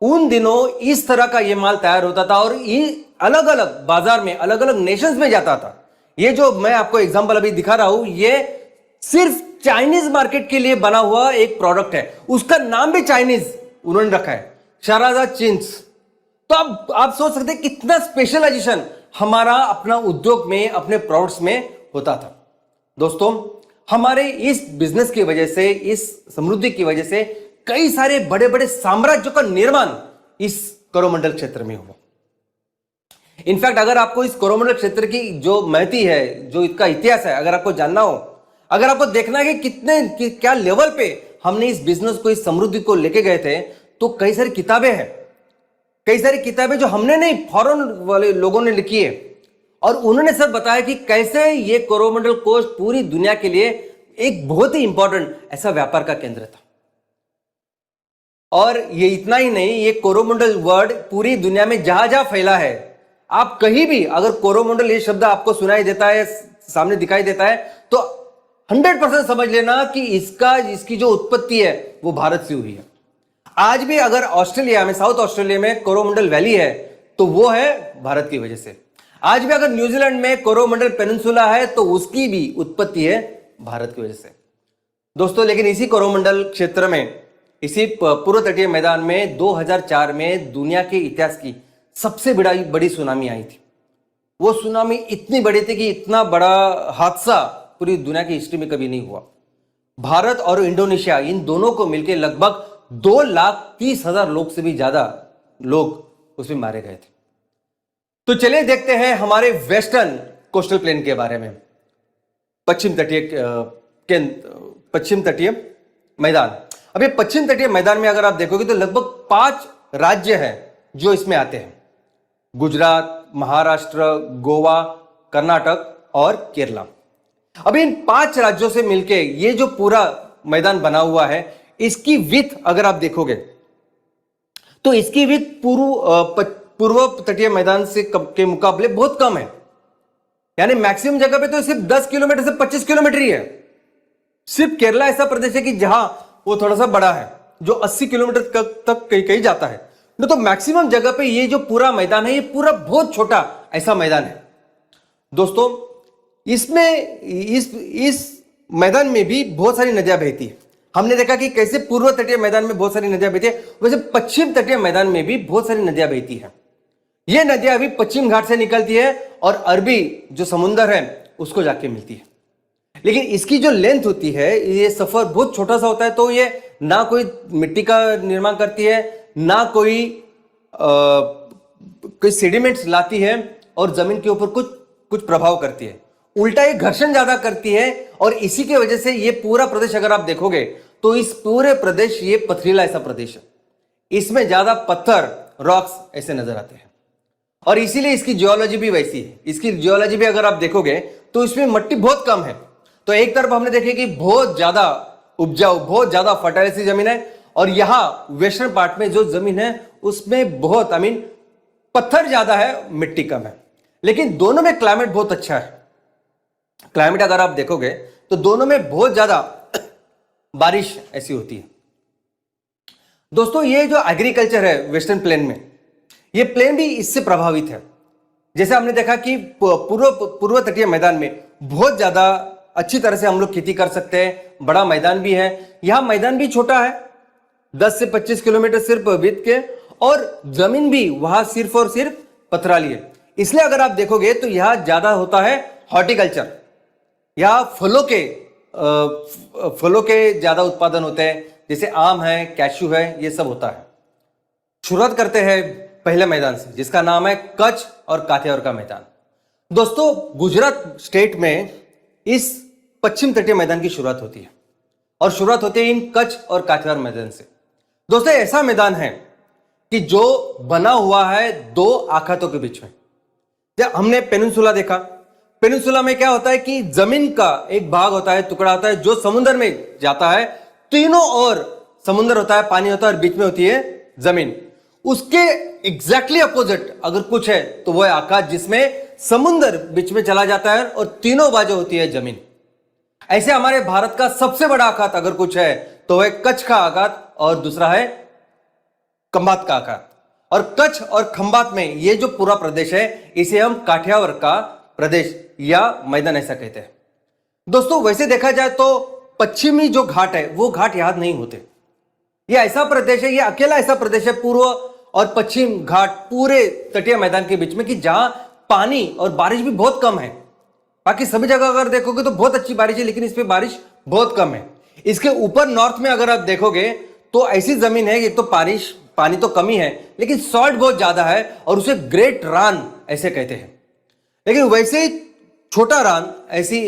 उन दिनों इस तरह का ये माल तैयार होता था और ये अलग अलग बाजार में, अलग अलग नेशंस में जाता था। ये जो मैं आपको एग्जांपल अभी दिखा रहा हूं, ये सिर्फ चाइनीज मार्केट के लिए बना हुआ एक प्रोडक्ट है। उसका नाम भी चाइनीज उन्होंने रखा है, शराजा चिंस। तो अब आप सोच सकते हैं कितना स्पेशलाइजेशन हमारा अपना उद्योग में, अपने प्रोडक्ट्स में होता था। दोस्तों, हमारे इस बिजनेस की वजह से, इस समृद्धि की वजह से कई सारे बड़े बड़े साम्राज्यों का निर्माण इस कोरोमंडल क्षेत्र में हुआ। इनफैक्ट अगर आपको इस कोरोमंडल क्षेत्र की जो महती है, जो इसका इतिहास है, अगर आपको जानना हो, अगर आपको देखना है कि क्या लेवल पे हमने इस बिजनेस को, इस समृद्धि को लेके गए थे, तो कई सारी किताबें हैं, कई सारी किताबें जो हमने नहीं, फॉरेन वाले लोगों ने लिखी है, और उन्होंने सब बताया कि कैसे ये कोरोमंडल कोस्ट पूरी दुनिया के लिए एक बहुत ही इंपॉर्टेंट ऐसा व्यापार का केंद्र था। और ये इतना ही नहीं, ये कोरोमंडल वर्ड पूरी दुनिया में जहां जहां फैला है, आप कहीं भी अगर कोरोमंडल ये शब्द आपको सुनाई देता है, सामने दिखाई देता है, तो 100% समझ लेना कि इसकी जो उत्पत्ति है वो भारत से हुई है। आज भी अगर ऑस्ट्रेलिया में, साउथ ऑस्ट्रेलिया में कोरोमंडल वैली है, तो वो है भारत की वजह से। आज भी अगर न्यूजीलैंड में कोरोमंडल पेनिनसुला है, तो उसकी भी उत्पत्ति है भारत की वजह से। दोस्तों, लेकिन इसी कोरोमंडल क्षेत्र में, इसी पूर्व तटीय मैदान में 2004 में दुनिया के इतिहास की सबसे बड़ी सुनामी आई थी। वो सुनामी इतनी बड़ी थी कि इतना बड़ा हादसा पूरी दुनिया की हिस्ट्री में कभी नहीं हुआ। भारत और इंडोनेशिया, इन दोनों को मिलकर लगभग 2,30,000 लोग से भी ज्यादा लोग उसमें मारे गए थे। तो चलिए देखते हैं हमारे वेस्टर्न कोस्टल प्लेन के बारे में, पश्चिम तटीय मैदान। अब ये पश्चिम तटीय मैदान में अगर आप देखोगे तो लगभग 5 राज्य हैं जो इसमें आते हैं: गुजरात, महाराष्ट्र, गोवा, कर्नाटक और केरला। अब इन 5 राज्यों से मिलके ये जो पूरा मैदान बना हुआ है, इसकी विड्थ अगर आप देखोगे तो इसकी विड्थ पूर्व तटीय मैदान के मुकाबले बहुत कम है। यानी मैक्सिमम जगह पे तो सिर्फ 10 किलोमीटर से 25 किलोमीटर ही है। सिर्फ केरला ऐसा प्रदेश है कि जहां वो थोड़ा सा बड़ा है, जो 80 किलोमीटर तक कहीं जाता है। तो मैक्सिमम जगह पे ये जो पूरा मैदान है, ये पूरा बहुत छोटा ऐसा मैदान है। दोस्तों, इसमें इस मैदान में भी बहुत सारी नदियां बहती है। हमने देखा कि कैसे पूर्व तटीय मैदान में बहुत सारी नदियां बहती है, वैसे पश्चिम तटीय मैदान में भी बहुत सारी नदियां बहती है। ये नदियां अभी पश्चिम घाट से निकलती है और अरबी जो समुंदर है उसको जाके मिलती है। लेकिन इसकी जो लेंथ होती है, ये सफर बहुत छोटा सा होता है, तो ये ना कोई मिट्टी का निर्माण करती है, ना कोई सेडिमेंट्स लाती है और जमीन के ऊपर कुछ प्रभाव करती है। उल्टा ये घर्षण ज्यादा करती है, और इसी की वजह से ये पूरा प्रदेश अगर आप देखोगे तो इस पूरे प्रदेश, ये पथरीला ऐसा प्रदेश है। इसमें ज्यादा पत्थर, रॉक्स ऐसे नजर आते हैं, और इसीलिए इसकी जियोलॉजी भी वैसी है। इसकी जियोलॉजी भी अगर आप देखोगे तो इसमें मिट्टी बहुत कम है। तो एक तरफ हमने देखे कि बहुत ज्यादा उपजाऊ, बहुत ज्यादा फर्टाइल सी जमीन है, और यहां वेस्टर्न पार्ट में जो जमीन है उसमें बहुत पत्थर ज्यादा है, मिट्टी कम है। लेकिन दोनों में क्लाइमेट बहुत अच्छा है। क्लाइमेट अगर आप देखोगे तो दोनों में बहुत ज्यादा बारिश ऐसी होती है। दोस्तों, ये जो एग्रीकल्चर है वेस्टर्न प्लेन में, ये प्लेन भी इससे प्रभावित है। जैसे हमने देखा कि पूर्व तटीय मैदान में बहुत ज्यादा अच्छी तरह से हम लोग खेती कर सकते हैं, बड़ा मैदान भी है। यहां मैदान भी छोटा है, 10 से 25 किलोमीटर सिर्फ विड्थ के, और जमीन भी वहां सिर्फ और सिर्फ पथराली है। इसलिए अगर आप देखोगे तो यहां ज्यादा होता है हॉर्टिकल्चर, यहां फलों के ज्यादा उत्पादन होते हैं, जैसे आम है, कैशू है, ये सब होता है। शुरुआत करते हैं पहले मैदान से, जिसका नाम है कच्छ और काठियावाड़ का मैदान। दोस्तों, गुजरात स्टेट में इस पश्चिम तटीय मैदान की शुरुआत होती है और शुरुआत होती है इन कच्छ और काठियावाड़ मैदान से। दोस्तों, ऐसा मैदान है कि जो बना हुआ है दो आखातों के बीच में। जब हमने पेनिनसुला देखा, पेनिनसुला में क्या होता है कि जमीन का एक भाग होता है, टुकड़ा होता है जो समुद्र में जाता है, तीनों ओर समुद्र होता है, पानी होता है और बीच में होती है जमीन। उसके एग्जैक्टली अपोजिट अगर कुछ है तो वह है आकाश, जिसमें समुद्र बीच में चला जाता है और तीनों बाजू होती है जमीन। ऐसे हमारे भारत का सबसे बड़ा आखात अगर कुछ है तो वह कच्छ का आखात और दूसरा है खंबात का आखात। और कच्छ और खंबात में ये जो पूरा प्रदेश है इसे हम काठियावाड़ का प्रदेश या मैदान ऐसा कहते हैं। दोस्तों, वैसे देखा जाए तो पश्चिमी जो घाट है वो घाट याद नहीं होते। ये ऐसा प्रदेश है, ये अकेला ऐसा प्रदेश है पूर्व और पश्चिम घाट पूरे तटीय मैदान के बीच में कि जहां पानी और बारिश भी बहुत कम है। बाकी सभी जगह अगर देखोगे तो बहुत अच्छी बारिश है, लेकिन इस पे बारिश बहुत कम है। इसके ऊपर नॉर्थ में अगर आप देखोगे तो ऐसी जमीन है, एक तो पानी तो कमी है लेकिन सॉल्ट बहुत ज्यादा है और उसे ग्रेट रान ऐसे कहते हैं। लेकिन वैसे ही छोटा रान ऐसी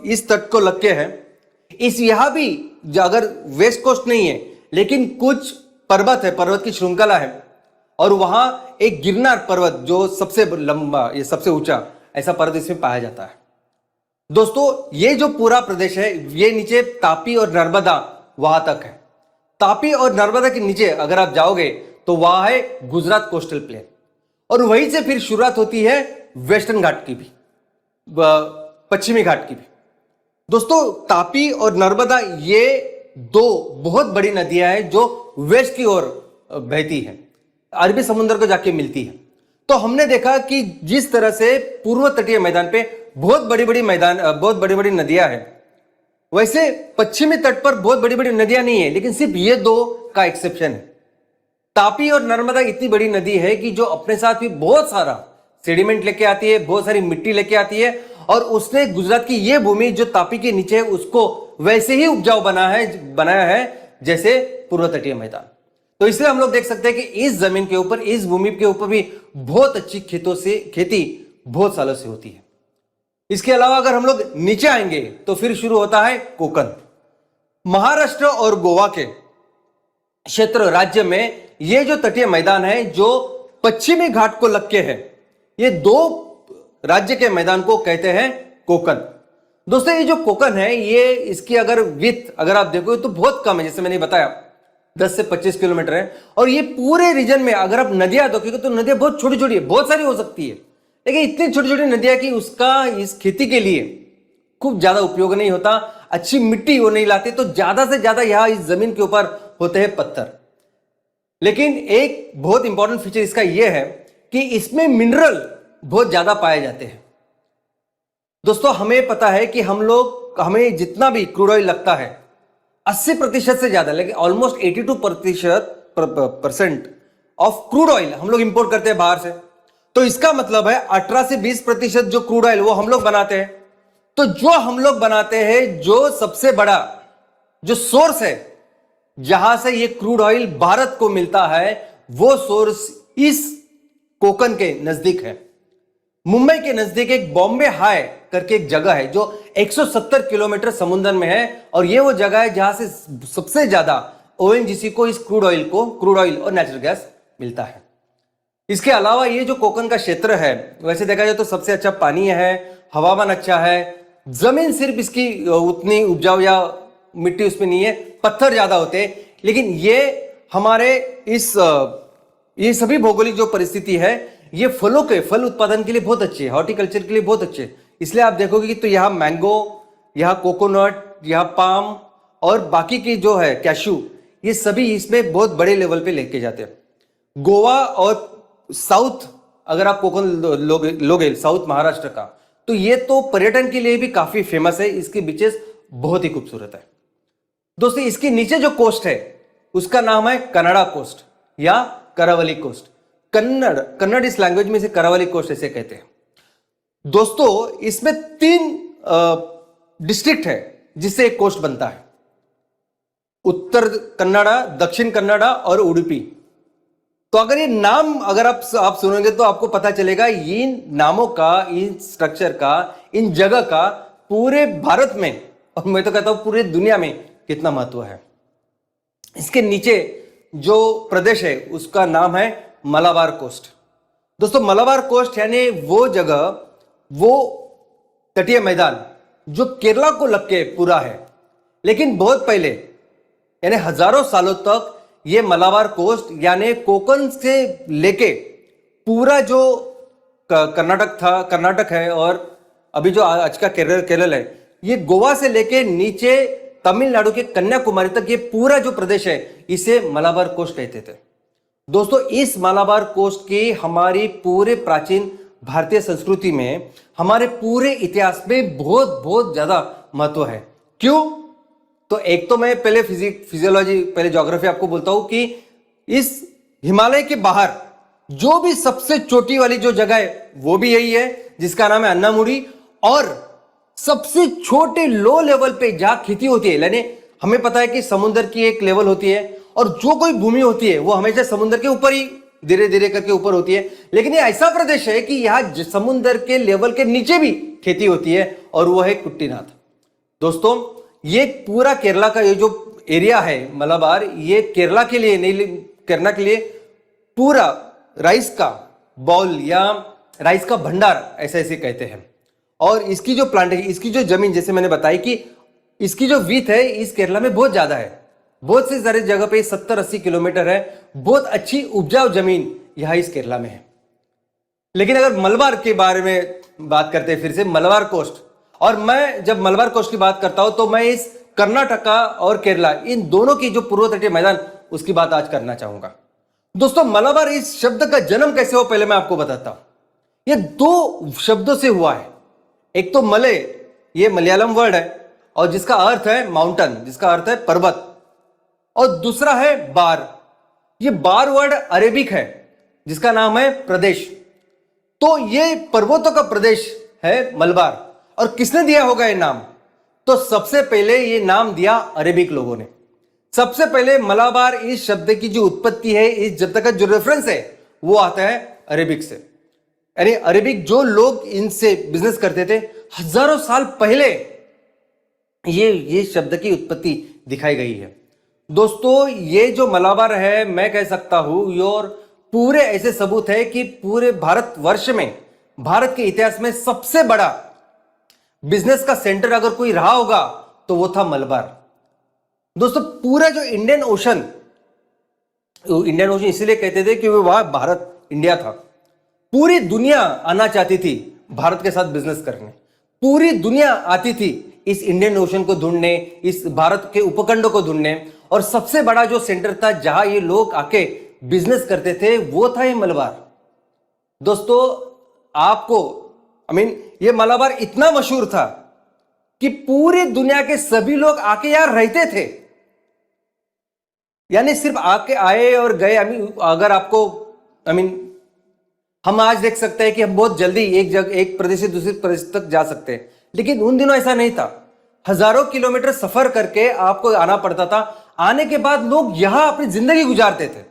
इस तट को लग के है। इस यहां भी अगर वेस्ट कोस्ट नहीं है लेकिन कुछ पर्वत है, पर्वत की श्रृंखला है और वहां एक गिरनार पर्वत जो सबसे लंबा, ये सबसे ऊंचा ऐसा पर्वत इसमें पाया जाता है। दोस्तों, ये जो पूरा प्रदेश है ये नीचे तापी और नर्मदा वहां तक है। तापी और नर्मदा के नीचे अगर आप जाओगे तो वहां है गुजरात कोस्टल प्लेन और वहीं से फिर शुरुआत होती है वेस्टर्न घाट की भी, पश्चिमी घाट की भी। दोस्तों, तापी और नर्मदा ये दो बहुत बड़ी नदियां हैं जो वेस्ट की ओर बहती है, अरबी समुद्र को जाके मिलती है। तो हमने देखा कि जिस तरह से पूर्व तटीय मैदान पे बहुत बड़ी बड़ी नदियां हैं, वैसे पश्चिमी तट पर बहुत बड़ी बड़ी नदियां नहीं है, लेकिन सिर्फ ये दो का एक्सेप्शन है। तापी और नर्मदा इतनी बड़ी नदी है कि जो अपने साथ भी बहुत सारा सेडिमेंट लेके आती है, बहुत सारी मिट्टी लेके आती है और उसने गुजरात की ये भूमि जो तापी के नीचे है उसको वैसे ही उपजाऊ बनाया है जैसे पूर्व तटीय मैदान। तो इसलिए हम लोग देख सकते हैं कि इस जमीन के ऊपर, इस भूमि के ऊपर भी बहुत अच्छी खेती बहुत सालों से होती है। इसके अलावा अगर हम लोग नीचे आएंगे तो फिर शुरू होता है कोकण। महाराष्ट्र और गोवा के क्षेत्र राज्य में ये जो तटीय मैदान है जो पश्चिमी घाट को लग के है, ये दो राज्य के मैदान को कहते हैं कोकण। दोस्तों, ये जो कोकण है ये इसकी अगर विड्थ अगर आप देखोगे तो बहुत कम है, जैसे मैंने बताया 10 से 25 किलोमीटर है। और ये पूरे रीजन में अगर आप नदियां देखोगे तो नदियां बहुत छोटी छोटी है, बहुत सारी हो सकती है, लेकिन इतनी छोटी छोटी नदियां कि उसका इस खेती के लिए खूब ज्यादा उपयोग नहीं होता, अच्छी मिट्टी वो नहीं लाते, तो ज्यादा से ज्यादा यहां इस जमीन के ऊपर होते हैं पत्थर। लेकिन एक बहुत इंपॉर्टेंट फीचर इसका यह है कि इसमें मिनरल बहुत ज्यादा पाए जाते हैं। दोस्तों, हमें पता है कि हमें जितना भी क्रूड ऑयल लगता है 80% से ज्यादा, लेकिन ऑलमोस्ट 82% ऑफ क्रूड ऑयल हम लोग इंपोर्ट करते हैं बाहर से। तो इसका मतलब है 18 से 20% जो क्रूड ऑयल वो हम लोग बनाते हैं। तो जो हम लोग बनाते हैं, जो सबसे बड़ा जो सोर्स है जहां से ये क्रूड ऑयल भारत को मिलता है, वो सोर्स इस कोकण के नजदीक है। मुंबई के नजदीक एक बॉम्बे हाई करके एक जगह है जो 170 किलोमीटर समुद्र में है और ये वो जगह है जहां से सबसे ज्यादा ओएनजीसी को इस क्रूड ऑयल और नेचुरल गैस मिलता है। इसके अलावा ये जो कोकण का क्षेत्र है, वैसे देखा जाए तो सबसे अच्छा पानी है, हवामान अच्छा है, जमीन सिर्फ इसकी उतनी उपजाऊ या मिट्टी उसमें नहीं है, पत्थर ज्यादा होते हैं, लेकिन ये हमारे ये सभी भौगोलिक जो परिस्थिति है ये फल उत्पादन के लिए बहुत अच्छे है, हॉर्टिकल्चर के लिए बहुत अच्छे। इसलिए आप देखोगे कि तो यहाँ मैंगो, यहाँ कोकोनट, यहाँ पाम और बाकी की जो है कैशू, ये सभी इसमें बहुत बड़े लेवल पे लेके जाते हैं। गोवा और साउथ अगर आप कोकण लोगे साउथ महाराष्ट्र का, तो ये तो पर्यटन के लिए भी काफी फेमस है, इसके बीचेस बहुत ही खूबसूरत है। दोस्तों, इसके नीचे जो कोस्ट है उसका नाम है कन्नड़ा कोस्ट या करावली कोस्ट। कन्नड़ इस लैंग्वेज में इसे करावली कोस्ट ऐसे कहते हैं। दोस्तों, इसमें 3 डिस्ट्रिक्ट है जिससे एक कोस्ट बनता है, उत्तर कन्नड़ा, दक्षिण कन्नड़ा और उडुपी। तो अगर ये नाम अगर आप सुनेंगे तो आपको पता चलेगा इन नामों का, इन स्ट्रक्चर का, इन जगह का पूरे भारत में और मैं तो कहता हूं पूरे दुनिया में कितना महत्व है। इसके नीचे जो प्रदेश है उसका नाम है मलाबार कोस्ट। दोस्तों मलाबार कोस्ट यानी वो जगह, वो तटीय मैदान जो केरला को लग के पूरा है, लेकिन बहुत पहले यानी हजारों सालों तक ये मलाबार कोस्ट यानी कोकण से लेके पूरा जो कर्नाटक है और अभी जो आज का केरल है, ये गोवा से लेके नीचे तमिलनाडु के कन्याकुमारी तक ये पूरा जो प्रदेश है इसे मलाबार कोस्ट कहते थे। दोस्तों इस मलाबार कोस्ट की हमारी पूरे प्राचीन भारतीय संस्कृति में, हमारे पूरे इतिहास में बहुत बहुत ज्यादा महत्व है। क्यों? तो एक तो मैं पहले फिजियोलॉजी, पहले ज्योग्राफी आपको बोलता हूं कि इस हिमालय के बाहर जो भी सबसे चोटी वाली जो जगह है वो भी यही है, जिसका नाम है अन्नामुड़ी। और सबसे छोटे लो लेवल पे जहां खेती होती है, यानी हमें पता है कि समुद्र की एक लेवल होती है और जो कोई भूमि होती है वो हमेशा समुद्र के ऊपर ही धीरे धीरे करके ऊपर होती है, लेकिन ये ऐसा प्रदेश है कि यहां समुद्र के लेवल के नीचे भी खेती होती है और वो है कुट्टीनाथ। दोस्तों ये पूरा केरला का ये जो एरिया है मलाबार, ये केरला के लिए नहीं, केरला के लिए पूरा राइस का बाउल या राइस का भंडार ऐसे ऐसे कहते हैं। और इसकी जो प्लांटेशन, इसकी जो जमीन, जैसे मैंने बताई कि इसकी जो विड्थ है इस केरला में बहुत ज्यादा है, बहुत से सारे जगह पे 70-80 किलोमीटर है। बहुत अच्छी उपजाऊ जमीन यहां इस केरला में है। लेकिन अगर मलबार के बारे में बात करते हैं, फिर से मलबार कोस्ट, और मैं जब मलबार कोस्ट की बात करता हूं तो मैं इस कर्नाटका और केरला इन दोनों की जो पूर्व तटीय मैदान उसकी बात आज करना चाहूंगा। दोस्तों मलाबार इस शब्द का जन्म कैसे हो पहले मैं आपको बताता हूं। यह दो शब्दों से हुआ है। एक तो मले, ये मलयालम वर्ड है और जिसका अर्थ है माउंटेन, जिसका अर्थ है पर्वत, और दूसरा है बार। ये बार वर्ड अरेबिक है जिसका नाम है प्रदेश। तो ये पर्वतों का प्रदेश है मलबार। और किसने दिया होगा ये नाम? तो सबसे पहले ये नाम दिया अरेबिक लोगों ने। सबसे पहले मलाबार इस शब्द की जो उत्पत्ति है, इस शब्द का जो रेफरेंस है वो आता है अरेबिक से। यानी अरेबिक जो लोग इनसे बिजनेस करते थे हजारों साल पहले ये शब्द की उत्पत्ति दिखाई गई है। दोस्तों ये जो मलाबार है, मैं कह सकता हूं और पूरे ऐसे सबूत है कि पूरे भारतवर्ष में, भारत के इतिहास में सबसे बड़ा बिजनेस का सेंटर अगर कोई रहा होगा तो वो था मलबार। दोस्तों पूरा जो इंडियन ओशन इसीलिए कहते थे कि वो वहां भारत, इंडिया था। पूरी दुनिया आना चाहती थी भारत के साथ बिजनेस करने। पूरी दुनिया आती थी इस इंडियन ओशन को ढूंढने, इस भारत के उपखंडों को ढूंढने। और सबसे बड़ा जो सेंटर था जहां ये लोग आके बिजनेस करते थे वो था ये मलबार। दोस्तों आपको ये मलाबार इतना मशहूर था कि पूरी दुनिया के सभी लोग आके यहां रहते थे। यानी सिर्फ आके आए और गए। अगर आपको हम आज देख सकते हैं कि हम बहुत जल्दी एक प्रदेश से दूसरे प्रदेश तक जा सकते हैं, लेकिन उन दिनों ऐसा नहीं था। हजारों किलोमीटर सफर करके आपको आना पड़ता था। आने के बाद लोग यहां अपनी जिंदगी गुजारते थे।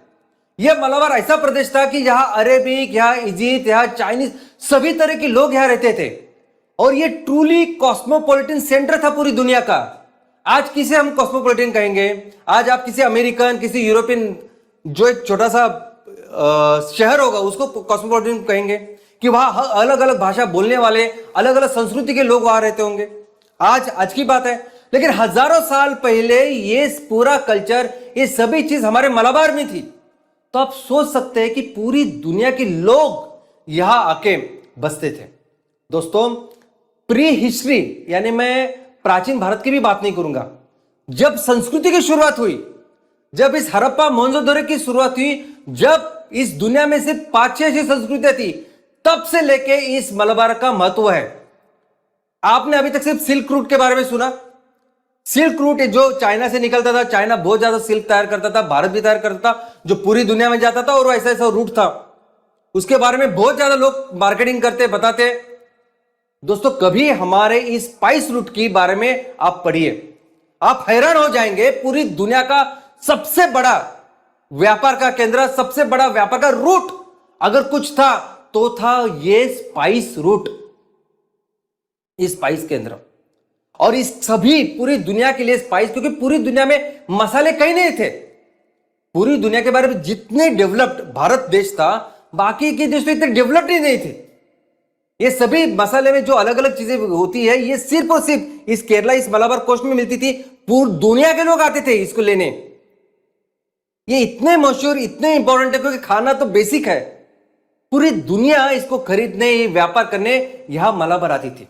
यह मलाबार ऐसा प्रदेश था कि यहां अरेबिक, यहां इजिप्ट, यहां चाइनीज, सभी तरह के लोग यहां रहते थे। और यह ट्रूली कॉस्मोपॉलिटन सेंटर था पूरी दुनिया का। आज किसे हम कॉस्मोपॉलिटन कहेंगे? आज आप किसी अमेरिकन, किसी यूरोपियन, जो एक छोटा सा शहर होगा उसको कॉस्मोपॉलिटन कहेंगे कि वहां अलग अलग भाषा बोलने वाले, अलग अलग संस्कृति के लोग वहां रहते होंगे। आज की बात है, लेकिन हजारों साल पहले ये पूरा कल्चर, ये सभी चीज हमारे मलाबार में थी। तो आप सोच सकते हैं कि पूरी दुनिया के लोग यहां आके बसते थे। दोस्तों प्री हिस्ट्री, यानी मैं प्राचीन भारत की भी बात नहीं करूंगा, जब संस्कृति की शुरुआत हुई, जब इस हड़प्पा मोहनजोदड़ो की शुरुआत हुई, जब इस दुनिया में सिर्फ 5-6 ऐसी संस्कृतियां थी, तब से लेके इस मलाबार का महत्व है। आपने अभी तक सिर्फ सिल्क रूट के बारे में सुना। सिल्क रूट जो चाइना से निकलता था, चाइना बहुत ज्यादा सिल्क तैयार करता था, भारत भी तैयार करता था, जो पूरी दुनिया में जाता था, और ऐसा ऐसा रूट था। उसके बारे में बहुत ज्यादा लोग मार्केटिंग करते, बताते। दोस्तों कभी हमारे इस स्पाइस रूट के बारे में आप पढ़िए, आप हैरान हो जाएंगे। पूरी दुनिया का सबसे बड़ा व्यापार का केंद्र, सबसे बड़ा व्यापार का रूट अगर कुछ था तो था ये स्पाइस रूट, ये स्पाइस केंद्र। और इस सभी पूरी दुनिया के लिए स्पाइस, क्योंकि पूरी दुनिया में मसाले कहीं नहीं थे। पूरी दुनिया के बारे में जितने डेवलप्ड भारत देश था, बाकी के देश तो इतने डेवलप्ड ही नहीं थे। ये सभी मसाले में जो अलग अलग चीजें होती है, ये सिर्फ और सिर्फ इस केरला, इस मलाबार कोस्ट में मिलती थी। पूरी दुनिया के लोग आते थे इसको लेने। ये इतने मशहूर, इतने इंपॉर्टेंट है क्योंकि खाना तो बेसिक है। पूरी दुनिया इसको खरीदने, व्यापार करने यहां मलाबार आती थी।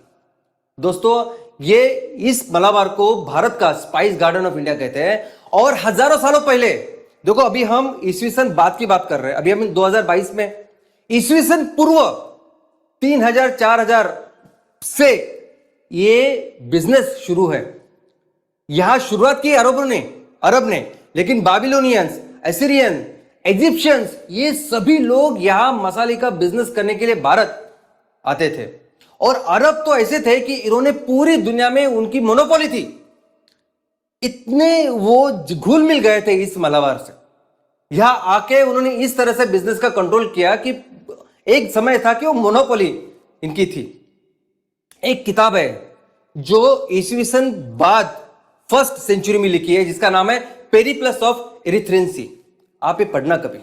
दोस्तों, ये इस मलाबार को भारत का स्पाइस गार्डन ऑफ इंडिया कहते हैं। और हजारों सालों पहले, देखो अभी हम ईस्वी सन बाद की बात कर रहे हैं, अभी हम 2022 में, ईस्वी सन पूर्व 3000 4000 से ये बिजनेस शुरू है। यहां शुरुआत की अरब ने, लेकिन बाबिलोनियंस, एसिरियन, इजिप्शियंस, ये सभी लोग यहां मसाले का बिजनेस करने के लिए भारत आते थे। और अरब तो ऐसे थे कि इन्होंने पूरी दुनिया में उनकी मोनोपोली थी। इतने वो घुल मिल गए थे इस मलाबार से। यहां आके उन्होंने इस तरह से बिजनेस का कंट्रोल किया कि एक समय था कि वो मोनोपोली इनकी थी। एक किताब है जो ईस्वी सन बाद 1st सेंचुरी में लिखी है, जिसका नाम है पेरिप्लस ऑफ एरिथ्रेंसी। आप ये पढ़ना कभी,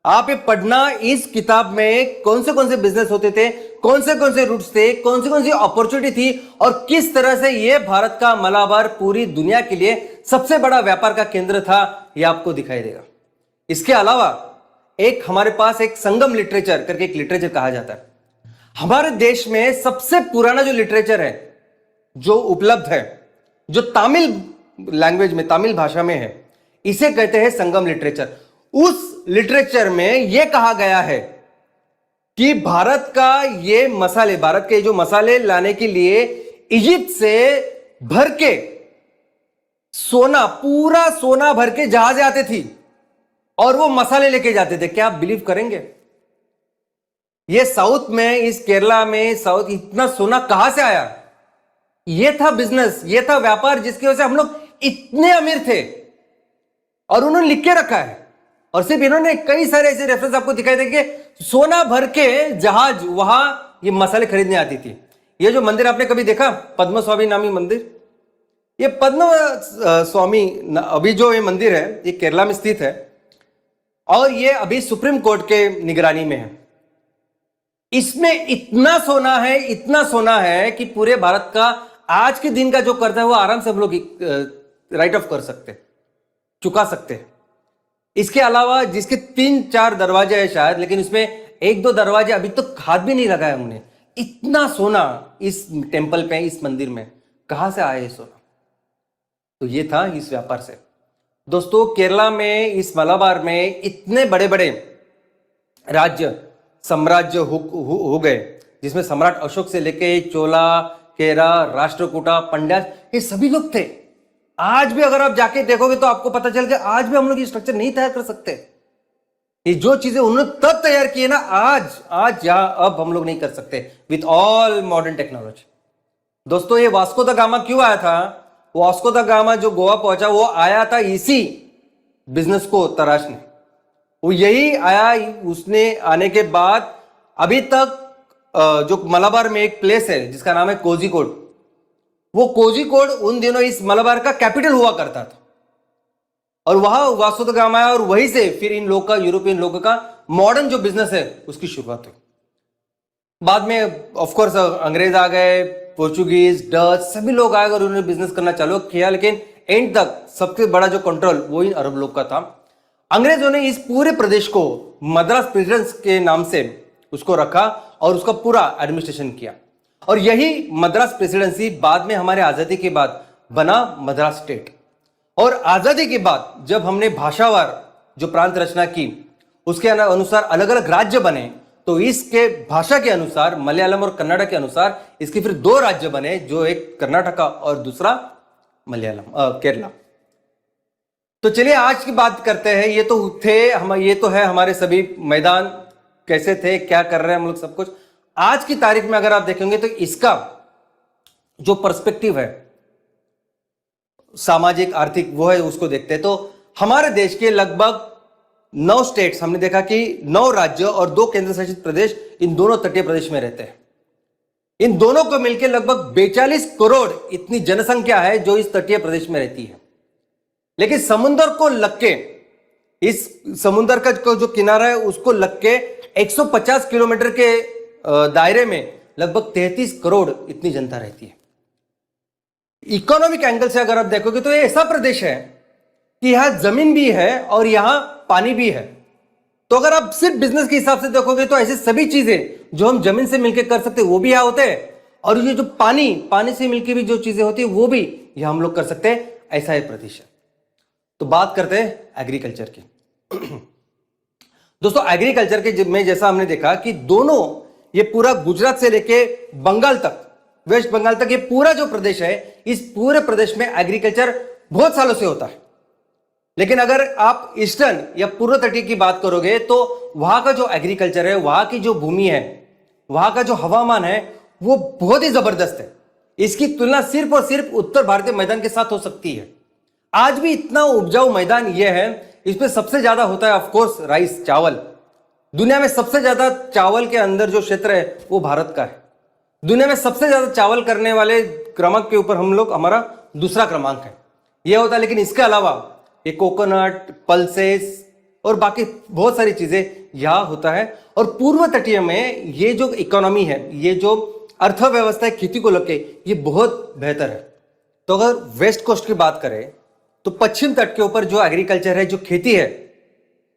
आप ये पढ़ना। इस किताब में कौन से बिजनेस होते थे, कौन से रूट्स थे, कौन सी अपॉर्चुनिटी थी, और किस तरह से ये भारत का मलाबार पूरी दुनिया के लिए सबसे बड़ा व्यापार का केंद्र था, ये आपको दिखाई देगा। इसके अलावा एक हमारे पास एक संगम लिटरेचर करके एक लिटरेचर कहा जाता है। हमारे देश में सबसे पुराना जो लिटरेचर है जो उपलब्ध है, जो तमिल लैंग्वेज में, तमिल भाषा में है, इसे कहते हैं संगम लिटरेचर। उस लिटरेचर में यह कहा गया है कि भारत के जो मसाले लाने के लिए इजिप्ट से भर के सोना, पूरा सोना भर के जहाजें आते थी और वो मसाले लेके जाते थे। क्या आप बिलीव करेंगे? ये साउथ में, इस केरला में, साउथ, इतना सोना कहां से आया? ये था बिजनेस, ये था व्यापार, जिसकी वजह से हम लोग इतने अमीर थे। और उन्होंने लिख के रखा है। और सिर्फ इन्होंने कई सारे ऐसे रेफरेंस आपको दिखाई देंगे, सोना भर के जहाज वहां ये मसाले खरीदने आती थी। ये जो मंदिर आपने कभी देखा, पद्म स्वामी नामी मंदिर, ये पद्म स्वामी अभी जो ये मंदिर है, ये केरला में स्थित है और ये अभी सुप्रीम कोर्ट के निगरानी में है। इसमें इतना सोना है कि पूरे भारत का आज के दिन का जो कर्जा है वो आराम से हम लोग राइट ऑफ कर सकते, चुका सकते हैं। इसके अलावा जिसके 3-4 दरवाजे हैं शायद, लेकिन इसमें 1-2 दरवाजे अभी तो हाथ भी नहीं लगाया हमने। इतना सोना इस टेंपल पे, इस मंदिर में कहां से आया ये सोना? तो ये था इस व्यापार से। दोस्तों, केरला में, इस मलाबार में इतने बड़े बड़े साम्राज्य हो गए, जिसमें सम्राट अशोक से लेके चोला, केरा, राष्ट्रकूटा, पंड्या, ये सभी लोग थे। आज भी अगर आप जाके देखोगे तो आपको पता चल गया, आज भी हम लोग ये स्ट्रक्चर नहीं तैयार कर सकते। ये जो चीजें उन्होंने तब तैयार की है ना, आज यहां अब हम लोग नहीं कर सकते विथ ऑल मॉडर्न टेक्नोलॉजी। दोस्तों, ये वास्को द गामा क्यों आया था? वास्को द गामा जो गोवा पहुंचा, वो आया था इसी बिजनेस को तराशने। वो यही आया, उसने आने के बाद अभी तक जो मलाबार में एक प्लेस है जिसका नाम है कोझिकोड, वो कोझिकोड उन दिनों इस मलाबार का कैपिटल हुआ करता था। और वहां वास्को द गामा है और वहीं से फिर इन लोग का, यूरोपियन लोगों का मॉडर्न जो बिजनेस है उसकी शुरुआत हुई। बाद में ऑफ कोर्स अंग्रेज आ गए, पोर्चुगीज, डच, सभी लोग आए और उन्होंने बिजनेस करना चालू किया, लेकिन एंड तक सबसे बड़ा जो कंट्रोल वो इन अरब लोग का था। अंग्रेजों ने इस पूरे प्रदेश को मद्रास प्रेसिडेंस के नाम से उसको रखा और उसका पूरा एडमिनिस्ट्रेशन किया। और यही मद्रास प्रेसिडेंसी बाद में हमारे आजादी के बाद बना मद्रास स्टेट। और आजादी के बाद जब हमने भाषावार जो प्रांत रचना की, उसके अनुसार अलग अलग राज्य बने, तो इसके भाषा के अनुसार मलयालम और कन्नड़ के अनुसार इसके फिर 2 राज्य बने, जो एक कर्नाटका और दूसरा केरला। तो चलिए आज की बात करते हैं। ये तो है हमारे सभी मैदान कैसे थे, क्या कर रहे हैं हम लोग, सब कुछ। आज की तारीख में अगर आप देखेंगे तो इसका जो पर्सपेक्टिव है सामाजिक आर्थिक, वो है, उसको देखते हैं तो हमारे देश के लगभग 9 स्टेट्स, हमने देखा कि 9 राज्य और 2 केंद्र शासित प्रदेश इन दोनों तटीय प्रदेश में रहते हैं। इन दोनों को मिलकर लगभग 42 करोड़ इतनी जनसंख्या है जो इस तटीय प्रदेश में रहती है। लेकिन समुद्र को लगके, इस समुद्र का जो किनारा है उसको लगके 150 किलोमीटर के दायरे में लगभग 33 करोड़ इतनी जनता रहती है। इकोनॉमिक एंगल से अगर आप देखोगे तो ये ऐसा प्रदेश है कि यहां जमीन भी है और यहां पानी भी है। तो अगर आप सिर्फ बिजनेस के हिसाब से देखोगे तो ऐसी सभी चीजें जो हम जमीन से मिलकर कर सकते हैं वो भी यहां होते हैं, और ये जो पानी से मिलकर भी जो चीजें होती है वो भी यहां हम लोग कर सकते हैं। ऐसा है प्रदेश है। तो बात करते हैं एग्रीकल्चर की। दोस्तों एग्रीकल्चर के में जैसा हमने देखा कि दोनों, ये पूरा गुजरात से लेके बंगाल तक, वेस्ट बंगाल तक, ये पूरा जो प्रदेश है, इस पूरे प्रदेश में एग्रीकल्चर बहुत सालों से होता है। लेकिन अगर आप ईस्टर्न या पूर्व तटीय की बात करोगे तो वहां का जो एग्रीकल्चर है, वहां की जो भूमि है, वहां का जो हवामान है वो बहुत ही जबरदस्त है। इसकी तुलना सिर्फ और सिर्फ उत्तर भारतीय मैदान के साथ हो सकती है। आज भी इतना उपजाऊ मैदान यह है, इसमें सबसे ज्यादा होता है ऑफकोर्स राइस, चावल। दुनिया में सबसे ज्यादा चावल के अंदर जो क्षेत्र है वो भारत का है। दुनिया में सबसे ज्यादा चावल करने वाले क्रमांक के ऊपर हम लोग, हमारा दूसरा क्रमांक है यह होता है। लेकिन इसके अलावा ये कोकोनट, पल्सेस और बाकी बहुत सारी चीजें यहां होता है। और पूर्व तटीय में ये जो इकोनॉमी है, ये जो अर्थव्यवस्था है खेती को लेके, ये बहुत बेहतर है। तो अगर वेस्ट कोस्ट की बात करें तो पश्चिम तट के ऊपर जो एग्रीकल्चर है, जो खेती है,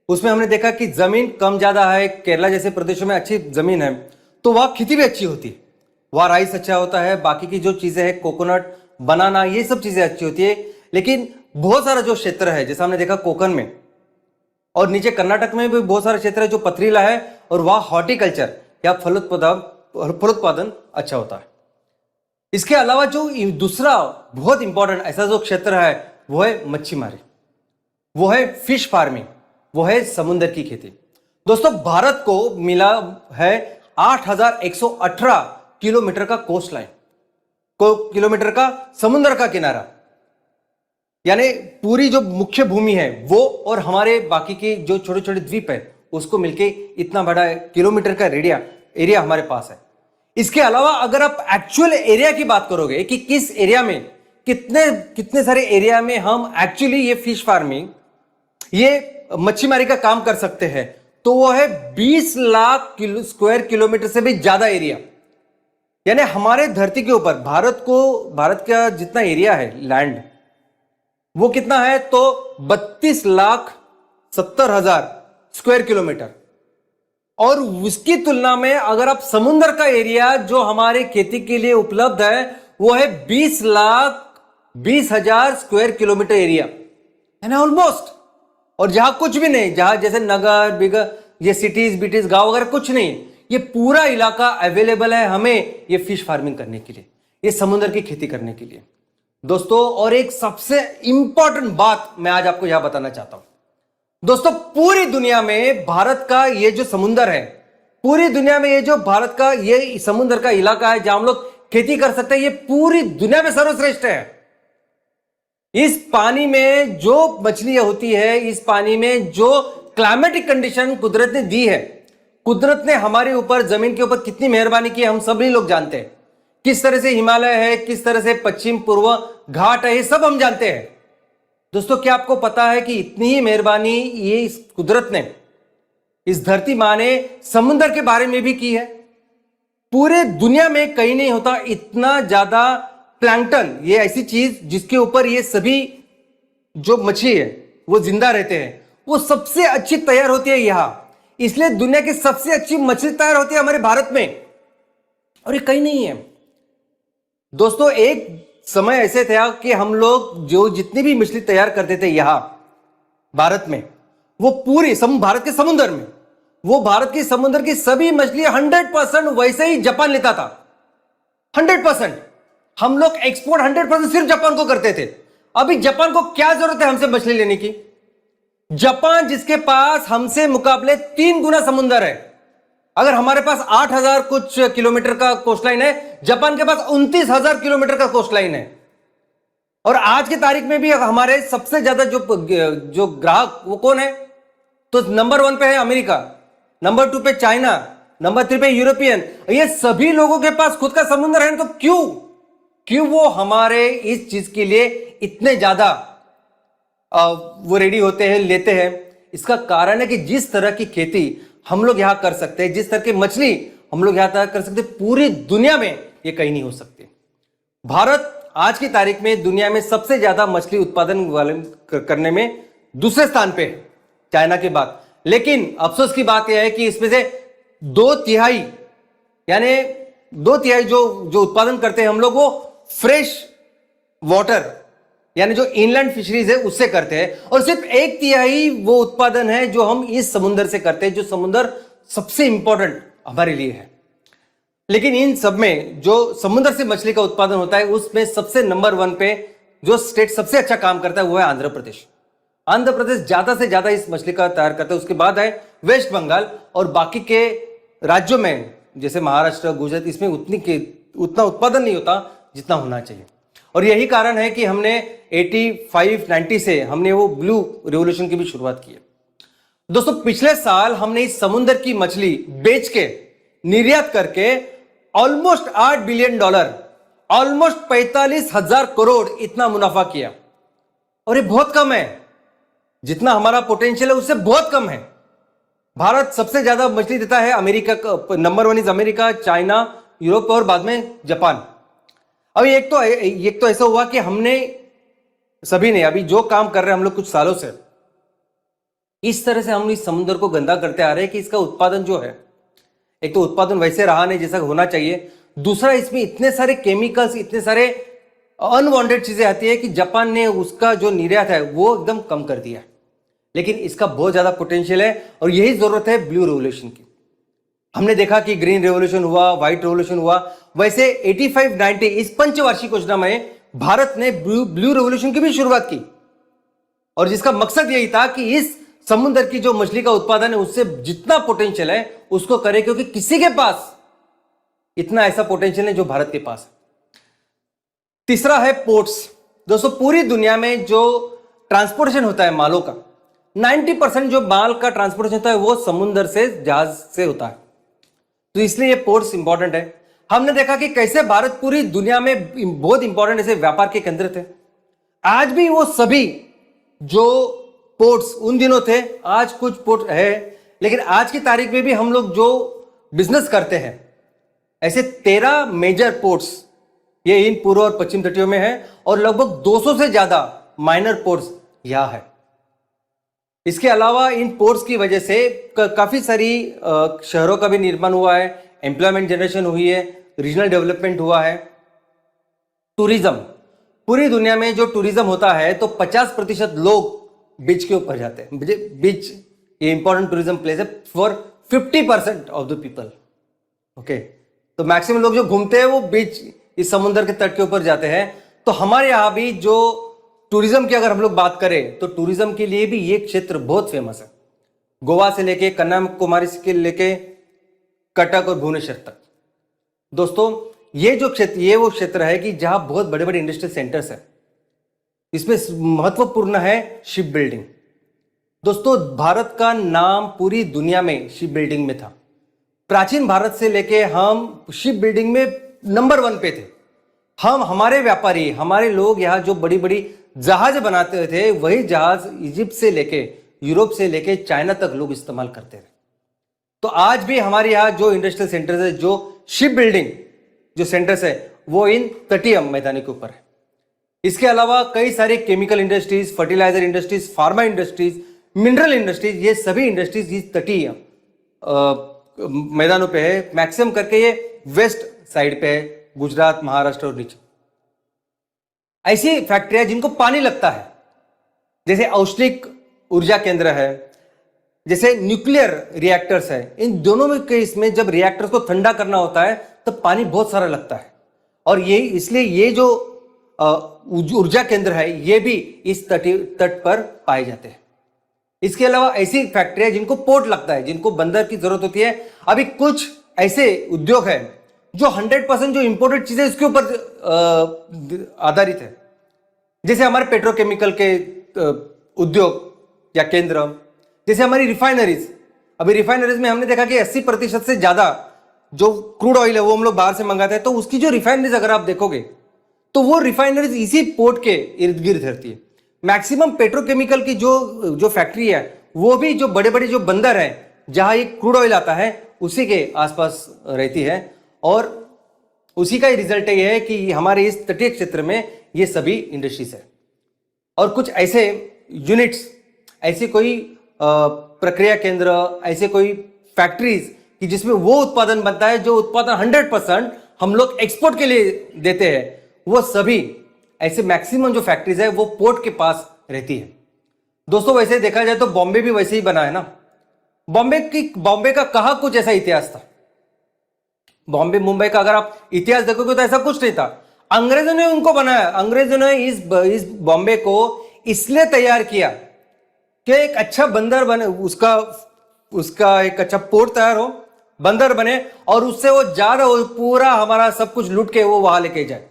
उसमें हमने देखा कि जमीन कम ज्यादा है। केरला जैसे प्रदेशों में अच्छी जमीन है तो वहां खेती भी अच्छी होती है, वहां राइस अच्छा होता है, बाकी की जो चीजें हैं, कोकोनट, बनाना, ये सब चीजें अच्छी होती है। लेकिन बहुत सारा जो क्षेत्र है, जैसा हमने देखा कोकन में, और नीचे कर्नाटक में भी बहुत सारा क्षेत्र है जो पथरीला है, और वहां हॉर्टिकल्चर या फलोत्पादन अच्छा होता है। इसके अलावा जो दूसरा बहुत इंपॉर्टेंट ऐसा जो क्षेत्र है वो है मच्छीमारी, वो है फिश फार्मिंग, वो है समुद्र की खेती। दोस्तों भारत को मिला है 8,118 किलोमीटर का कोस्ट लाइन, किलोमीटर का समुद्र का किनारा, यानी पूरी जो मुख्य भूमि है वो और हमारे बाकी के जो छोटे छोटे द्वीप है उसको मिलके इतना बड़ा किलोमीटर का एरिया हमारे पास है। इसके अलावा अगर आप एक्चुअल एरिया की बात करोगे कि किस एरिया में, कितने सारे एरिया में हम एक्चुअली ये फिश फार्मिंग, ये मच्छीमारी का काम कर सकते हैं, तो वो है 20 लाख स्क्वायर किलोमीटर से भी ज्यादा एरिया। यानी हमारे धरती के ऊपर भारत का जितना एरिया है लैंड, वो कितना है तो 32,70,000 स्क्वायर किलोमीटर। और उसकी तुलना में अगर आप समुद्र का एरिया जो हमारे खेती के लिए उपलब्ध है वो है 20,20,000 स्क्वायर किलोमीटर एरिया, है ना, ऑलमोस्ट। और जहां कुछ भी नहीं, जहां जैसे नगर बिगर, ये सिटीज बिटीज, गांव वगैरह कुछ नहीं, ये पूरा इलाका अवेलेबल है हमें ये फिश फार्मिंग करने के लिए, ये समुद्र की खेती करने के लिए। दोस्तों और एक सबसे इंपॉर्टेंट बात मैं आज आपको यहां बताना चाहता हूं। दोस्तों पूरी दुनिया में भारत का ये जो समुद्र है, पूरी दुनिया में ये जो भारत का ये समुद्र का इलाका है जहां हम लोग खेती कर सकते हैं, ये पूरी दुनिया में सर्वश्रेष्ठ है। इस पानी में जो मछलियां होती है, इस पानी में जो क्लाइमेटिक कंडीशन कुदरत ने दी है, कुदरत ने हमारे ऊपर, जमीन के ऊपर कितनी मेहरबानी की है हम सभी लोग जानते हैं। किस तरह से हिमालय है, किस तरह से पश्चिम पूर्व घाट है, ये सब हम जानते हैं। दोस्तों क्या आपको पता है कि इतनी ही मेहरबानी ये इस कुदरत ने, इस धरती मां ने समुद्र के बारे में भी की है। पूरे दुनिया में कहीं नहीं होता इतना ज्यादा प्लैंकटन, ये ऐसी चीज जिसके ऊपर ये सभी जो मछली है वो जिंदा रहते हैं, वो सबसे अच्छी तैयार होती है यहां। इसलिए दुनिया की सबसे अच्छी मछली तैयार होती है हमारे भारत में, और ये कहीं नहीं है। दोस्तों एक समय ऐसे था कि हम लोग जो जितनी भी मछली तैयार करते थे यहां भारत में, वो पूरी भारत के समुद्र में, वो भारत के समुद्र की सभी मछली 100% वैसे ही जापान लेता था। 100% हम लोग एक्सपोर्ट 100% सिर्फ जापान को करते थे। अभी जापान को क्या जरूरत है हमसे मछली लेने की? जापान जिसके पास हमसे मुकाबले 3 गुना समुद्र है। अगर हमारे पास 8,000 कुछ किलोमीटर का कोस्टलाइन है, जापान के पास 29,000 किलोमीटर का कोस्टलाइन है। और आज की तारीख में भी हमारे सबसे ज्यादा जो ग्राहक वो कौन है? तो नंबर 1 पे है अमेरिका, नंबर 2 पे चाइना, नंबर 3 पे यूरोपियन। ये सभी लोगों के पास खुद का समुद्र है, तो क्यों वो हमारे इस चीज के लिए इतने ज्यादा वो रेडी होते हैं, लेते हैं? इसका कारण है कि जिस तरह की खेती हम लोग यहां कर सकते हैं, जिस तरह की मछली हम लोग यहां कर सकते हैं, पूरी दुनिया में ये कहीं नहीं हो सकती। भारत आज की तारीख में दुनिया में सबसे ज्यादा मछली उत्पादन करने में दूसरे स्थान पे है, चाइना के बाद। लेकिन अफसोस की बात यह है कि इसमें से 2/3 यानी 2/3 जो उत्पादन करते हैं हम लोग, वो फ्रेश वाटर यानी जो इनलैंड फिशरीज है उससे करते हैं, और सिर्फ 1/3 वो उत्पादन है जो हम इस समुद्र से करते हैं, जो समुद्र सबसे इंपॉर्टेंट हमारे लिए है। लेकिन इन सब में जो समुद्र से मछली का उत्पादन होता है, उसमें सबसे नंबर 1 पे जो स्टेट सबसे अच्छा काम करता है वो है आंध्र प्रदेश। आंध्र प्रदेश ज्यादा से ज्यादा इस मछली का तैयार करता है। उसके बाद है वेस्ट बंगाल, और बाकी के राज्यों में जैसे महाराष्ट्र, गुजरात, इसमें उतना उत्पादन नहीं होता जितना होना चाहिए। और यही कारण है कि हमने 85-90 से हमने वो ब्लू रिवोल्यूशन की भी शुरुआत की है। दोस्तों, पिछले साल हमने इस समुद्र की मछली बेच के, निर्यात करके ऑलमोस्ट $8 बिलियन, ऑलमोस्ट 45,000 करोड़ इतना मुनाफा किया। और ये बहुत कम है, जितना हमारा पोटेंशियल है उससे बहुत कम है। भारत सबसे ज्यादा मछली देता है अमेरिका का, number 1 is America, China, Europe और बाद में जापान। अभी एक तो ऐसा हुआ कि हमने सभी ने अभी जो काम कर रहे हैं हम लोग कुछ सालों से, इस तरह से हम इस समुद्र को गंदा करते आ रहे हैं कि इसका उत्पादन जो है, एक तो उत्पादन वैसे रहा नहीं जैसा होना चाहिए, दूसरा इसमें इतने सारे केमिकल्स, इतने सारे अनवांटेड चीजें आती है कि जापान ने उसका जो निर्यात है वो एकदम कम कर दिया। लेकिन इसका बहुत ज्यादा पोटेंशियल है, और यही जरूरत है ब्लू रेवोल्यूशन की। हमने देखा कि ग्रीन रेवोल्यूशन हुआ, व्हाइट रेवोल्यूशन हुआ, वैसे 85-90 इस पंचवार्षिक योजना में भारत ने ब्लू रेवोल्यूशन की भी शुरुआत की, और जिसका मकसद यही था कि इस समुद्र की जो मछली का उत्पादन है उससे जितना पोटेंशियल है उसको करे, क्योंकि किसी के पास इतना ऐसा पोटेंशियल है जो भारत के पास है। तीसरा है पोर्ट्स। दोस्तों, पूरी दुनिया में जो ट्रांसपोर्टेशन होता है मालों का, 90% जो माल का ट्रांसपोर्टेशन होता है वो समुद्र से, जहाज से होता है। तो इसलिए ये पोर्ट्स इंपॉर्टेंट है। हमने देखा कि कैसे भारत पूरी दुनिया में बहुत इंपॉर्टेंट ऐसे व्यापार के केंद्र थे। आज भी वो सभी जो पोर्ट्स उन दिनों थे, आज कुछ पोर्ट है, लेकिन आज की तारीख में भी हम लोग जो बिजनेस करते हैं, ऐसे 13 मेजर पोर्ट्स ये इन पूर्व और पश्चिम तटियों में है, और लगभग 200 से ज्यादा माइनर पोर्ट्स यहां है। इसके अलावा इन पोर्ट्स की वजह से काफी सारी शहरों का भी निर्माण हुआ है, एम्प्लॉयमेंट जनरेशन हुई है, रीजनल डेवलपमेंट हुआ है। टूरिज्म, पूरी दुनिया में जो टूरिज्म होता है तो 50% लोग बीच के ऊपर जाते हैं। बीच ये इंपॉर्टेंट टूरिज्म प्लेस है for 50% of the people. Okay, तो मैक्सिमम लोग जो घूमते हैं वो बीच, इस समुद्र के तट के ऊपर जाते हैं। तो हमारे यहां भी जो टूरिज्म की अगर हम लोग बात करें तो टूरिज्म के लिए भी ये क्षेत्र बहुत फेमस है, गोवा से लेके कन्याकुमारी से लेके कटक और भुवनेश्वर तक। दोस्तों, ये जो क्षेत्र, ये वो क्षेत्र है कि जहां बहुत बड़े बड़े इंडस्ट्रियल सेंटर्स है। इसमें महत्वपूर्ण है शिप बिल्डिंग। दोस्तों, भारत का नाम पूरी दुनिया में शिप बिल्डिंग में था। प्राचीन भारत से लेके हम शिप बिल्डिंग में नंबर 1 पे थे। हमारे व्यापारी, हमारे लोग यहाँ जो बड़ी बड़ी जहाज बनाते थे, वही जहाज इजिप्ट से लेके, यूरोप से लेके चाइना तक लोग इस्तेमाल करते थे। तो आज भी हमारे यहाँ जो इंडस्ट्रियल सेंटर्स है, जो शिप बिल्डिंग जो सेंटर्स है, वो इन तटीय मैदानों के ऊपर है। इसके अलावा कई सारी chemical industries, fertiliser industries, pharma industries, mineral industries, ये सभी इंडस्ट्रीज इस तटीय मैदानों पे है। मैक्सिमम करके ये वेस्ट साइड पे है, गुजरात, महाराष्ट्र और नीचे। ऐसी फैक्ट्रियां जिनको पानी लगता है, जैसे औष्णिक ऊर्जा केंद्र है, जैसे न्यूक्लियर रिएक्टर्स है। इन दोनों में केस में जब रिएक्टर्स को ठंडा करना होता है तो पानी बहुत सारा लगता है, और ये इसलिए ये जो ऊर्जा केंद्र है ये भी इस तट पर पाए जाते हैं। इसके अलावा ऐसी फैक्ट्रियां जिनको पोर्ट लगता है, जिनको बंदर की जरूरत होती है। अभी कुछ ऐसे उद्योग है जो 100% जो इंपोर्टेड चीजें इसके ऊपर आधारित है, जैसे हमारे पेट्रोकेमिकल के उद्योग या केंद्र, जैसे हमारी रिफाइनरीज, अभी रिफाइनरीज में हमने देखा कि 80% से ज्यादा जो क्रूड ऑयल है वो हम लोग बाहर से मंगाते हैं, तो उसकी जो रिफाइनरीज अगर आप देखोगे तो वो रिफाइनरीज इसी पोर्ट के इर्द गिर्द रहती है। मैक्सिमम पेट्रोकेमिकल की जो फैक्ट्री है वो भी जो बड़े बड़े जो बंदर है जहां ये क्रूड ऑयल आता है उसी के आसपास रहती है, और उसी का ही रिजल्ट ये है कि हमारे इस तटीय क्षेत्र में ये सभी इंडस्ट्रीज है। और कुछ ऐसे यूनिट्स, ऐसे कोई प्रक्रिया केंद्र, ऐसे कोई फैक्ट्रीज कि जिसमें वो उत्पादन बनता है जो उत्पादन 100% हम लोग एक्सपोर्ट के लिए देते हैं, वो सभी ऐसे मैक्सिमम जो फैक्ट्रीज है वो पोर्ट के पास रहती है। दोस्तों वैसे देखा जाए तो बॉम्बे भी वैसे ही बना है ना। बॉम्बे का कहा कुछ ऐसा इतिहास था। बॉम्बे मुंबई का अगर आप इतिहास देखोगे तो ऐसा कुछ नहीं था। अंग्रेजों ने उनको बनाया। अंग्रेजों ने इस बॉम्बे को इसलिए तैयार किया कि एक अच्छा बंदर बने, उसका एक अच्छा पोर्ट तैयार हो, बंदर बने, और उससे वो ज्यादा पूरा हमारा सब कुछ लूट के वो वहां लेके जाए।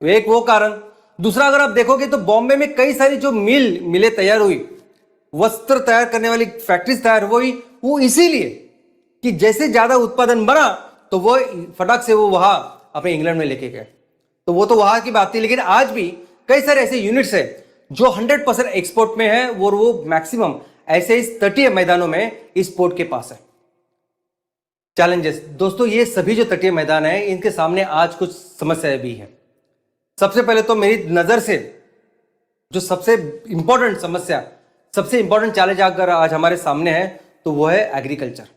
एक वो कारण। दूसरा अगर आप देखोगे तो बॉम्बे में कई सारी जो मिलें तैयार हुई, वस्त्र तैयार करने वाली फैक्ट्रीज तैयार हुई, वो इसीलिए कि जैसे ज्यादा उत्पादन बना तो वो फटाक से वो वहां अपने इंग्लैंड में लेके गए। तो वो तो वहां की बात थी, लेकिन आज भी कई सारे ऐसे यूनिट्स है जो 100% एक्सपोर्ट में है, वो मैक्सिमम ऐसे इस तटीय मैदानों में इस पोर्ट के पास है। चैलेंजेस दोस्तों, ये सभी जो तटीय मैदान है इनके सामने आज कुछ समस्याएं भी है। सबसे पहले तो मेरी नजर से जो सबसे इंपॉर्टेंट समस्या, सबसे इंपॉर्टेंट चैलेंज अगर आज हमारे सामने है तो वो है एग्रीकल्चर।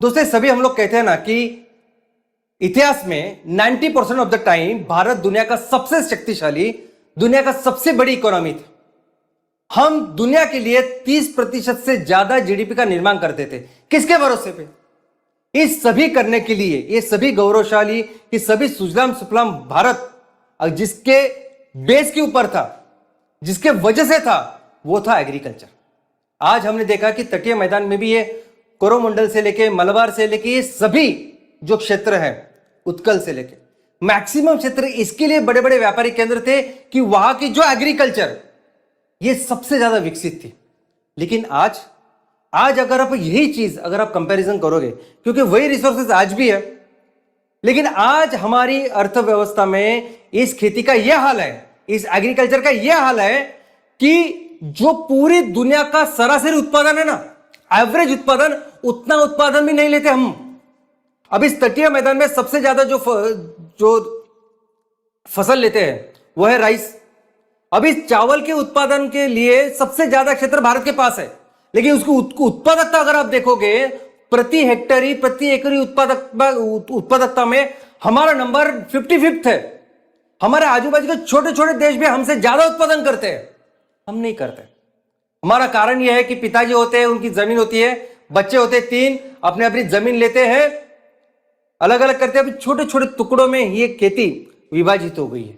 दोस्तों सभी हम लोग कहते हैं ना कि इतिहास में 90% ऑफ द टाइम भारत दुनिया का सबसे शक्तिशाली, दुनिया का सबसे बड़ी इकोनॉमी था। हम दुनिया के लिए 30% से ज्यादा जीडीपी का निर्माण करते थे। किसके भरोसे पे? इस सभी करने के लिए, ये सभी गौरवशाली, ये सभी सुजलाम सुफलाम भारत जिसके बेस के ऊपर था, जिसके वजह से था, वो था एग्रीकल्चर। आज हमने देखा कि तटीय मैदान में भी ये कोरोमंडल से लेके मलबार से लेके ये सभी जो क्षेत्र है, उत्कल से लेके मैक्सिमम क्षेत्र, इसके लिए बड़े बड़े व्यापारिक केंद्र थे कि वहां की जो एग्रीकल्चर ये सबसे ज्यादा विकसित थी। लेकिन आज अगर आप यही चीज अगर आप कंपैरिजन करोगे, क्योंकि वही रिसोर्सेज आज भी है, लेकिन आज हमारी अर्थव्यवस्था में इस खेती का यह हाल है, इस एग्रीकल्चर का यह हाल है कि जो पूरी दुनिया का सरासरी उत्पादन है ना, एवरेज उत्पादन, उतना उत्पादन भी नहीं लेते हम। अब इस तटीय मैदान में सबसे ज्यादा जो फसल लेते हैं वो है राइस। अब इस चावल के उत्पादन के लिए सबसे ज्यादा क्षेत्र भारत के पास है, लेकिन उसकी उत्पादकता अगर आप देखोगे, प्रति हेक्टेरी, प्रति एकरी उत्पादकता में हमारा नंबर 55th है। हमारे आजू बाजू के छोटे छोटे देश भी हमसे ज्यादा उत्पादन करते हैं, हम नहीं करते। हमारा कारण यह है कि पिताजी होते हैं, उनकी जमीन होती है, बच्चे होते हैं 3, अपने अपनी जमीन लेते हैं, अलग अलग करते हैं। अभी छोटे छोटे टुकड़ों में ये खेती विभाजित हो गई है।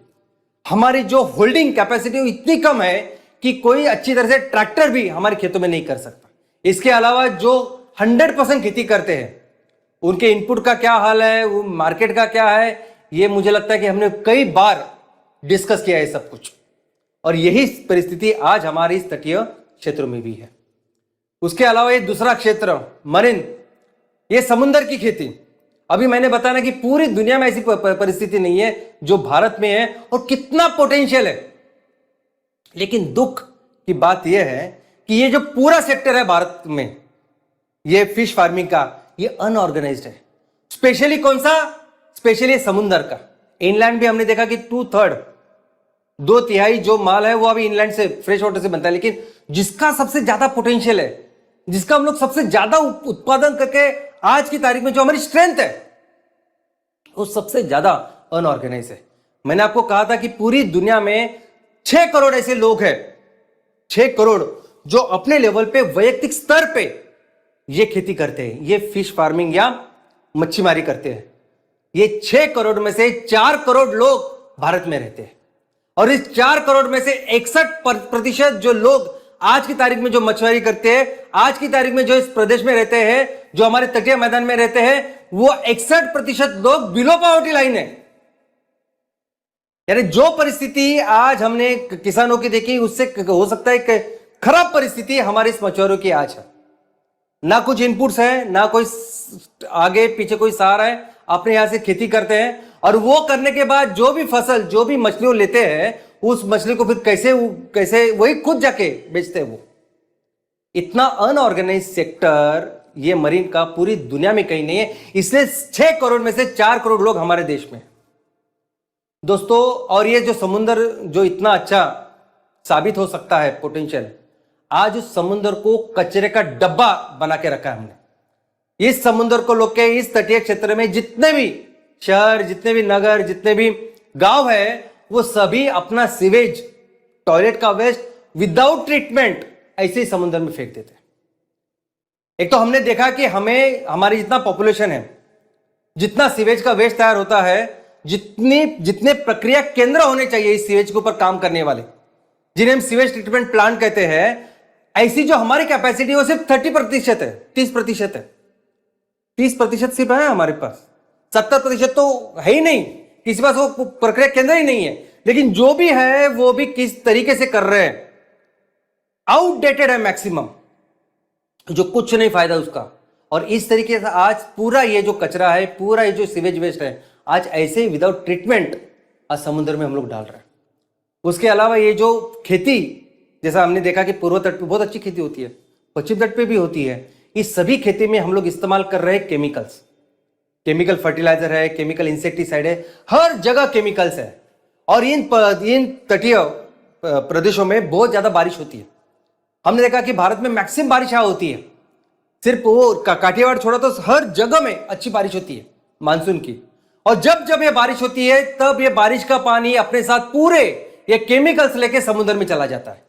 हमारी जो होल्डिंग कैपेसिटी इतनी कम है कि कोई अच्छी तरह से ट्रैक्टर भी हमारे खेतों में नहीं कर सकता। इसके अलावा जो 100% खेती करते हैं, उनके इनपुट का क्या हाल है, वो मार्केट का क्या है, ये मुझे लगता है कि हमने कई बार डिस्कस किया है सब कुछ। और यही परिस्थिति आज हमारे इस तटीय क्षेत्रों में भी है। उसके अलावा ये दूसरा क्षेत्र मरीन, ये समुद्र की खेती। अभी मैंने बताया ना कि पूरी दुनिया में ऐसी परिस्थिति नहीं है जो भारत में है, और कितना पोटेंशियल है। लेकिन दुख की बात यह है कि ये जो पूरा सेक्टर है भारत में, ये फिश फार्मिंग का, ये अनऑर्गेनाइज्ड है। स्पेशली कौन सा? स्पेशली समुद्र का। इनलैंड भी हमने देखा कि 2/3, 2/3 जो माल है वो अभी इनलैंड से, फ्रेश वाटर से बनता है। लेकिन जिसका सबसे ज्यादा पोटेंशियल है, जिसका हम लोग सबसे ज्यादा उत्पादन करके आज की तारीख में जो हमारी स्ट्रेंथ है, वो सबसे ज्यादा अनऑर्गेनाइज है। मैंने आपको कहा था कि पूरी दुनिया में 6 करोड़ ऐसे लोग हैं, 6 करोड़ जो अपने लेवल पे, वैयक्तिक स्तर पे ये खेती करते हैं, ये फिश फार्मिंग या मच्छीमारी करते हैं। ये 6 करोड़ में से 4 करोड़ लोग भारत में रहते हैं, और इस 4 करोड़ में से 61% जो लोग आज की तारीख में जो मछुआरी करते हैं, आज की तारीख में जो इस प्रदेश में रहते हैं, जो हमारे तटीय मैदान में रहते हैं, वो 61% लोग बिलो पॉवर्टी लाइन है। यानी जो परिस्थिति आज हमने किसानों की देखी, उससे हो सकता है कि खराब परिस्थिति हमारे इस मछुआरों की आज है। ना कुछ इनपुट्स है, ना कोई आगे पीछे कोई सहारा है। अपने यहां से खेती करते हैं और वो करने के बाद जो भी फसल, जो भी मछलियों लेते हैं, उस मछली को फिर कैसे वही खुद जाके बेचते हैं। वो इतना अनऑर्गेनाइज सेक्टर ये मरीन का पूरी दुनिया में कहीं नहीं है। इसलिए 6 करोड़ में से 4 करोड़ लोग हमारे देश में दोस्तों। और ये जो समुद्र जो इतना अच्छा साबित हो सकता है पोटेंशियल, आज उस समुद्र को कचरे का डब्बा बना के रखा है हमने। इस समुद्र को लोग के इस तटीय क्षेत्र में जितने भी शहर, जितने भी नगर, जितने भी गांव है, वो सभी अपना सीवेज, टॉयलेट का वेस्ट विदाउट ट्रीटमेंट ऐसे ही समुद्र में फेंक देते हैं। एक तो हमने देखा कि हमारी जितना पॉपुलेशन है, जितना सीवेज का वेस्ट तैयार होता है, जितने प्रक्रिया केंद्र होने चाहिए इस सीवेज के ऊपर काम करने वाले, जिन्हें हम सीवेज ट्रीटमेंट प्लांट कहते हैं, ऐसी जो हमारी कैपेसिटी वो सिर्फ 30% है, 30% है। 30% सिर्फ है हमारे पास, 70% तो है ही नहीं, किसी पास वो प्रक्रिया केंद्र ही नहीं है। लेकिन जो भी है वो भी किस तरीके से कर रहे हैं, आउटडेटेड है मैक्सिमम, जो कुछ नहीं फायदा उसका। और इस तरीके से आज पूरा ये जो कचरा है, पूरा ये जो सीवेज वेस्ट है, आज ऐसे ही विदाउट ट्रीटमेंट आज समुद्र में हम लोग डाल रहे हैं। उसके अलावा ये जो खेती, जैसा हमने देखा कि पूर्व तट पे बहुत अच्छी खेती होती है, पश्चिम तट पे भी होती है, इस सभी खेती में हम लोग इस्तेमाल कर रहे हैं केमिकल्स। केमिकल फर्टिलाइजर है, केमिकल इंसेक्टिसाइड है, हर जगह केमिकल्स है। और इन तटीय प्रदेशों में बहुत ज्यादा बारिश होती है। हमने देखा कि भारत में मैक्सिमम बारिश यहां होती है, सिर्फ वो काठियावाड़ छोड़ा तो हर जगह में अच्छी बारिश होती है मानसून की। और जब जब ये बारिश होती है, तब ये बारिश का पानी अपने साथ पूरे ये केमिकल्स लेके समुद्र में चला जाता है।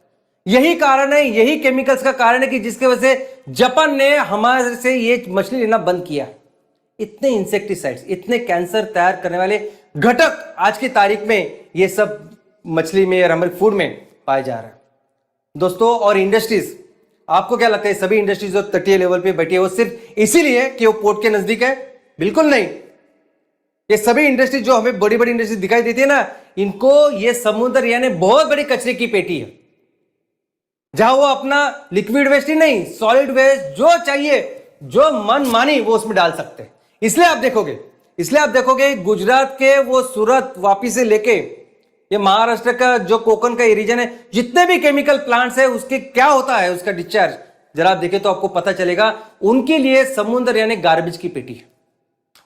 यही कारण है, यही केमिकल्स का कारण है कि जिसकी वजह से जापान ने हमारे से ये मछली लेना बंद किया। इतने इंसेक्टिसाइड्स, इतने कैंसर तैयार करने वाले घटक आज की तारीख में ये सब मछली में और हमारे फूड में पाए जा रहे हैं दोस्तों। और इंडस्ट्रीज, आपको क्या लगता है सभी इंडस्ट्रीज जो तटीय लेवल पे बैठी है वो सिर्फ इसीलिए कि वो पोर्ट के नजदीक है? बिल्कुल नहीं। ये सभी इंडस्ट्रीज जो हमें बड़ी बड़ी इंडस्ट्री दिखाई देती है ना, इनको ये समुद्र यानी बहुत बड़ी कचरे की पेटी है, जहां वो अपना लिक्विड वेस्ट ही नहीं, सॉलिड वेस्ट जो चाहिए, जो मन मानी वो उसमें डाल सकते हैं। इसलिए आप देखोगे गुजरात के वो सूरत वापी से लेके ये महाराष्ट्र का जो कोकण का रीजन है, जितने भी केमिकल प्लांट्स है, उसके क्या होता है उसका डिस्चार्ज जरा आप देखें तो आपको पता चलेगा। उनके लिए समुद्र यानी गार्बेज की पेटी है।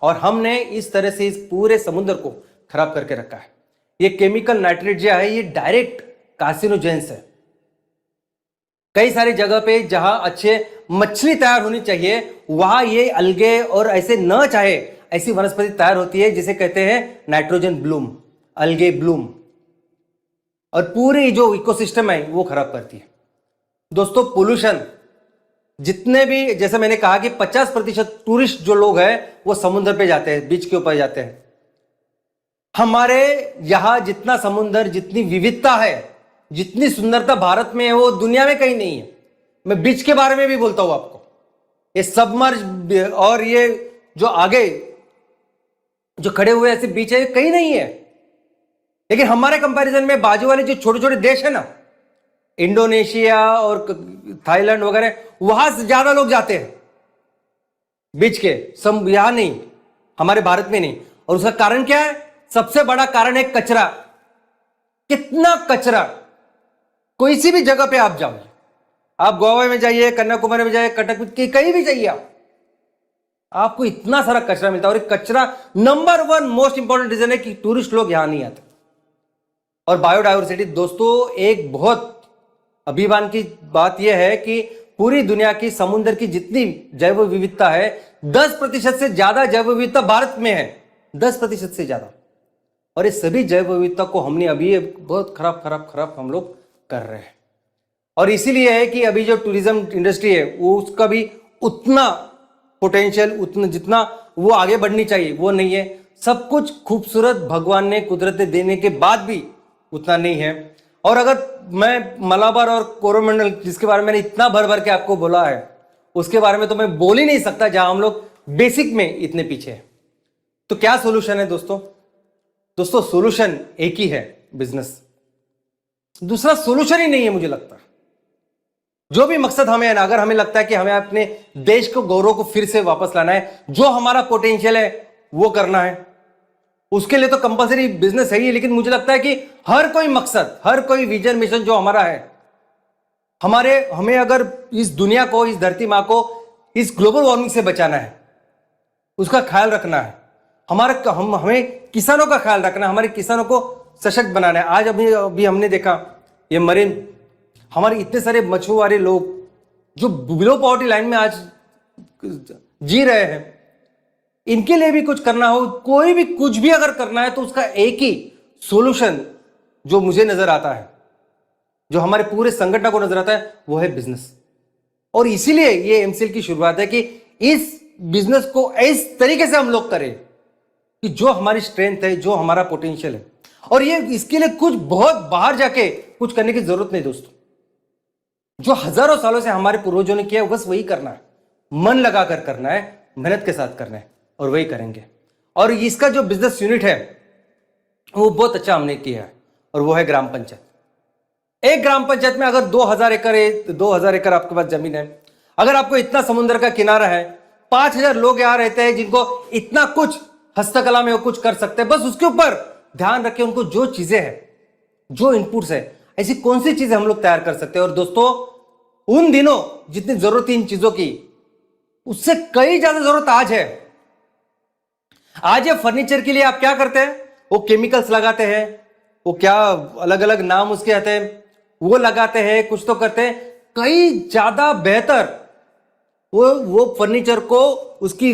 और हमने इस तरह से इस पूरे समुद्र को खराब करके रखा है। ये केमिकल नाइट्रेट जो है ये डायरेक्ट कार्सिनोजेंस है। कई सारी जगह पे जहां अच्छे मछली तैयार होनी चाहिए, वहां ये अलगे और ऐसे न चाहे ऐसी वनस्पति तैयार होती है जिसे कहते हैं नाइट्रोजन ब्लूम, अलगे ब्लूम, और पूरी जो इकोसिस्टम है वो खराब करती है दोस्तों। पोल्यूशन, जितने भी, जैसे मैंने कहा कि 50% टूरिस्ट जो लोग हैं वो समुद्र पे जाते हैं, बीच के ऊपर जाते हैं। हमारे यहां जितना समुद्र, जितनी विविधता है, जितनी सुंदरता भारत में है वो दुनिया में कहीं नहीं है। मैं बीच के बारे में भी बोलता हूं आपको, ये सबमर्ज और ये जो आगे जो खड़े हुए ऐसे बीच है कहीं नहीं है। लेकिन हमारे कंपैरिजन में बाजू वाले जो छोटे छोटे देश है ना, इंडोनेशिया और थाईलैंड वगैरह, वहां से ज्यादा लोग जाते हैं बीच के, सब यहां नहीं, हमारे भारत में नहीं। और उसका कारण क्या है? सबसे बड़ा कारण है कचरा। कितना कचरा, कोई सी भी जगह पे आप जाओ, आप गोवा में जाइए, कन्याकुमारी में जाइए, कटक में, कहीं भी जाइए आपको इतना सारा कचरा मिलता है। और कचरा नंबर 1 मोस्ट इंपॉर्टेंट रीजन है कि टूरिस्ट लोग यहां नहीं आते। और बायोडाइवर्सिटी दोस्तों, एक बहुत अभिमान की बात यह है कि पूरी दुनिया की समुद्र की जितनी जैव विविधता है, 10% से ज्यादा जैव विविधता भारत में है, 10% से ज्यादा। और ये सभी जैव विविधता को हमने अभी बहुत खराब हम लोग कर रहे हैं। और इसीलिए है कि अभी जो टूरिज्म इंडस्ट्री है वो उसका भी उतना पोटेंशियल, उतना जितना वो आगे बढ़नी चाहिए वो नहीं है। सब कुछ खूबसूरत भगवान ने कुदरत देने के बाद भी उतना नहीं है। और अगर मैं मलाबार और कोरोमंडल, जिसके बारे में मैंने इतना भर भर के आपको बोला है, उसके बारे में तो मैं बोल ही नहीं सकता, जहां हम लोग बेसिक में इतने पीछे हैं। तो क्या सोल्यूशन है दोस्तों? सोल्यूशन एक ही है, बिजनेस। दूसरा सोल्यूशन ही नहीं है मुझे लगता। जो भी मकसद हमें है ना, अगर हमें लगता है कि हमें अपने देश को गौरव को फिर से वापस लाना है, जो हमारा पोटेंशियल है वो करना है, उसके लिए तो कंपलसरी बिजनेस है ही। लेकिन मुझे लगता है कि हर कोई मकसद, हर कोई विजन मिशन जो हमारा है, हमें अगर इस दुनिया को, इस धरती माँ को इस ग्लोबल वार्मिंग से बचाना है, उसका ख्याल रखना है, हमें किसानों का ख्याल रखना है, हमारे किसानों को सशक्त बनाना है। आज अभी हमने देखा ये मरीन, हमारे इतने सारे मछुआरे लोग जो बिलो पॉवर्टी लाइन में आज जी रहे हैं, इनके लिए भी कुछ करना हो, कोई भी कुछ भी अगर करना है तो उसका एक ही सॉल्यूशन जो मुझे नजर आता है, जो हमारे पूरे संगठन को नजर आता है, वो है बिजनेस। और इसीलिए ये एमसीएल की शुरुआत है कि इस बिजनेस को इस तरीके से हम लोग करें कि जो हमारी स्ट्रेंथ है, जो हमारा पोटेंशियल है। और ये इसके लिए कुछ बहुत बाहर जाके कुछ करने की जरूरत नहीं दोस्तों। जो हजारों सालों से हमारे पूर्वजों ने किया है, बस वही करना है, मन लगाकर करना है, मेहनत के साथ करना है, और वही करेंगे। और इसका जो बिजनेस यूनिट है वो बहुत अच्छा हमने किया है, और वो है ग्राम पंचायत। एक ग्राम पंचायत में अगर 2000 एकड़ है, 2000 एकड़ आपके पास जमीन है, अगर आपको इतना समुद्र का किनारा है, 5000 लोग यहां रहते हैं जिनको इतना कुछ हस्तकला में वो कुछ कर सकते हैं, बस उसके ऊपर ध्यान रखें। उनको जो चीजें हैं, जो इनपुट्स है, ऐसी कौन सी चीजें हम लोग तैयार कर सकते हैं। और दोस्तों, उन दिनों जितनी जरूरत थी इन चीजों की, उससे कई ज्यादा जरूरत आज है। आज ये फर्नीचर के लिए आप क्या करते हैं, वो केमिकल्स लगाते हैं, वो क्या अलग अलग नाम उसके आते हैं, वो लगाते हैं, कुछ तो करते हैं। कई ज्यादा बेहतर वो फर्नीचर को, उसकी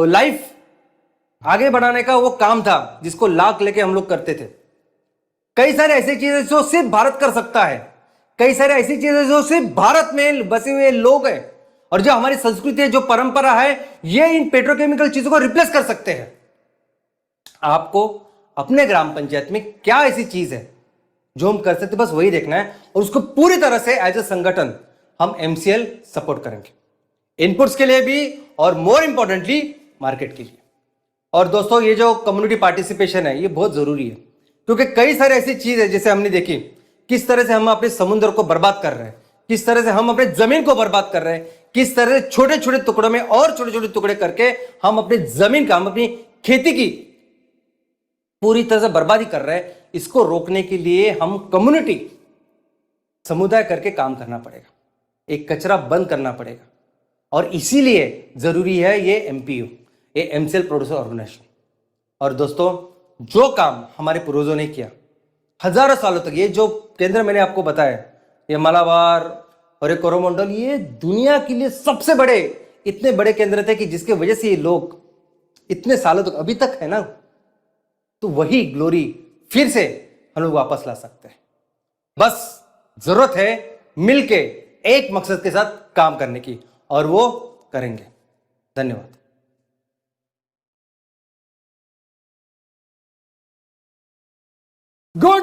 लाइफ आगे बढ़ाने का वो काम था, जिसको लाख लेके हम लोग करते थे। कई सारे ऐसी चीजें जो सिर्फ भारत कर सकता है, कई सारे ऐसी चीजें जो सिर्फ भारत में बसे हुए लोग हैं, और जो हमारी संस्कृति है, जो परंपरा है, ये इन पेट्रोकेमिकल चीजों को रिप्लेस कर सकते हैं। आपको अपने ग्राम पंचायत में क्या ऐसी चीज है जो हम कर सकते, बस वही देखना है, और उसको पूरी तरह से एज ए संगठन हम एमसीएल सपोर्ट करेंगे, इनपुट्स के लिए भी और मोर इंपॉर्टेंटली मार्केट के लिए। और दोस्तों, ये जो कम्युनिटी पार्टिसिपेशन है, ये बहुत जरूरी है, क्योंकि कई सारी ऐसी चीज है जैसे हमने देखी, किस तरह से हम अपने समुद्र को बर्बाद कर रहे हैं, किस तरह से हम अपने जमीन को बर्बाद कर रहे हैं, किस तरह से छोटे छोटे टुकड़ों में और छोटे छोटे टुकड़े करके हम अपनी जमीन का, हम अपनी खेती की पूरी तरह से बर्बादी कर रहे हैं। इसको रोकने के लिए हम कम्युनिटी, समुदाय करके काम करना पड़ेगा, एक कचरा बंद करना पड़ेगा। और इसीलिए जरूरी है ये एमपीयू, ये एमसीएल प्रोड्यूसर ऑर्गेनाइजेशन। और दोस्तों, जो काम हमारे पूर्वजों ने किया हजारों सालों तक, ये जो केंद्र मैंने आपको बताया, ये मालाबार और ये कोरोमंडल, ये दुनिया के लिए सबसे बड़े, इतने बड़े केंद्र थे कि जिसके वजह से ये लोग इतने सालों तक अभी तक है ना, तो वही ग्लोरी फिर से हम लोग वापस ला सकते हैं। बस जरूरत है मिलके एक मकसद के साथ काम करने की, और वो करेंगे। धन्यवाद। गुड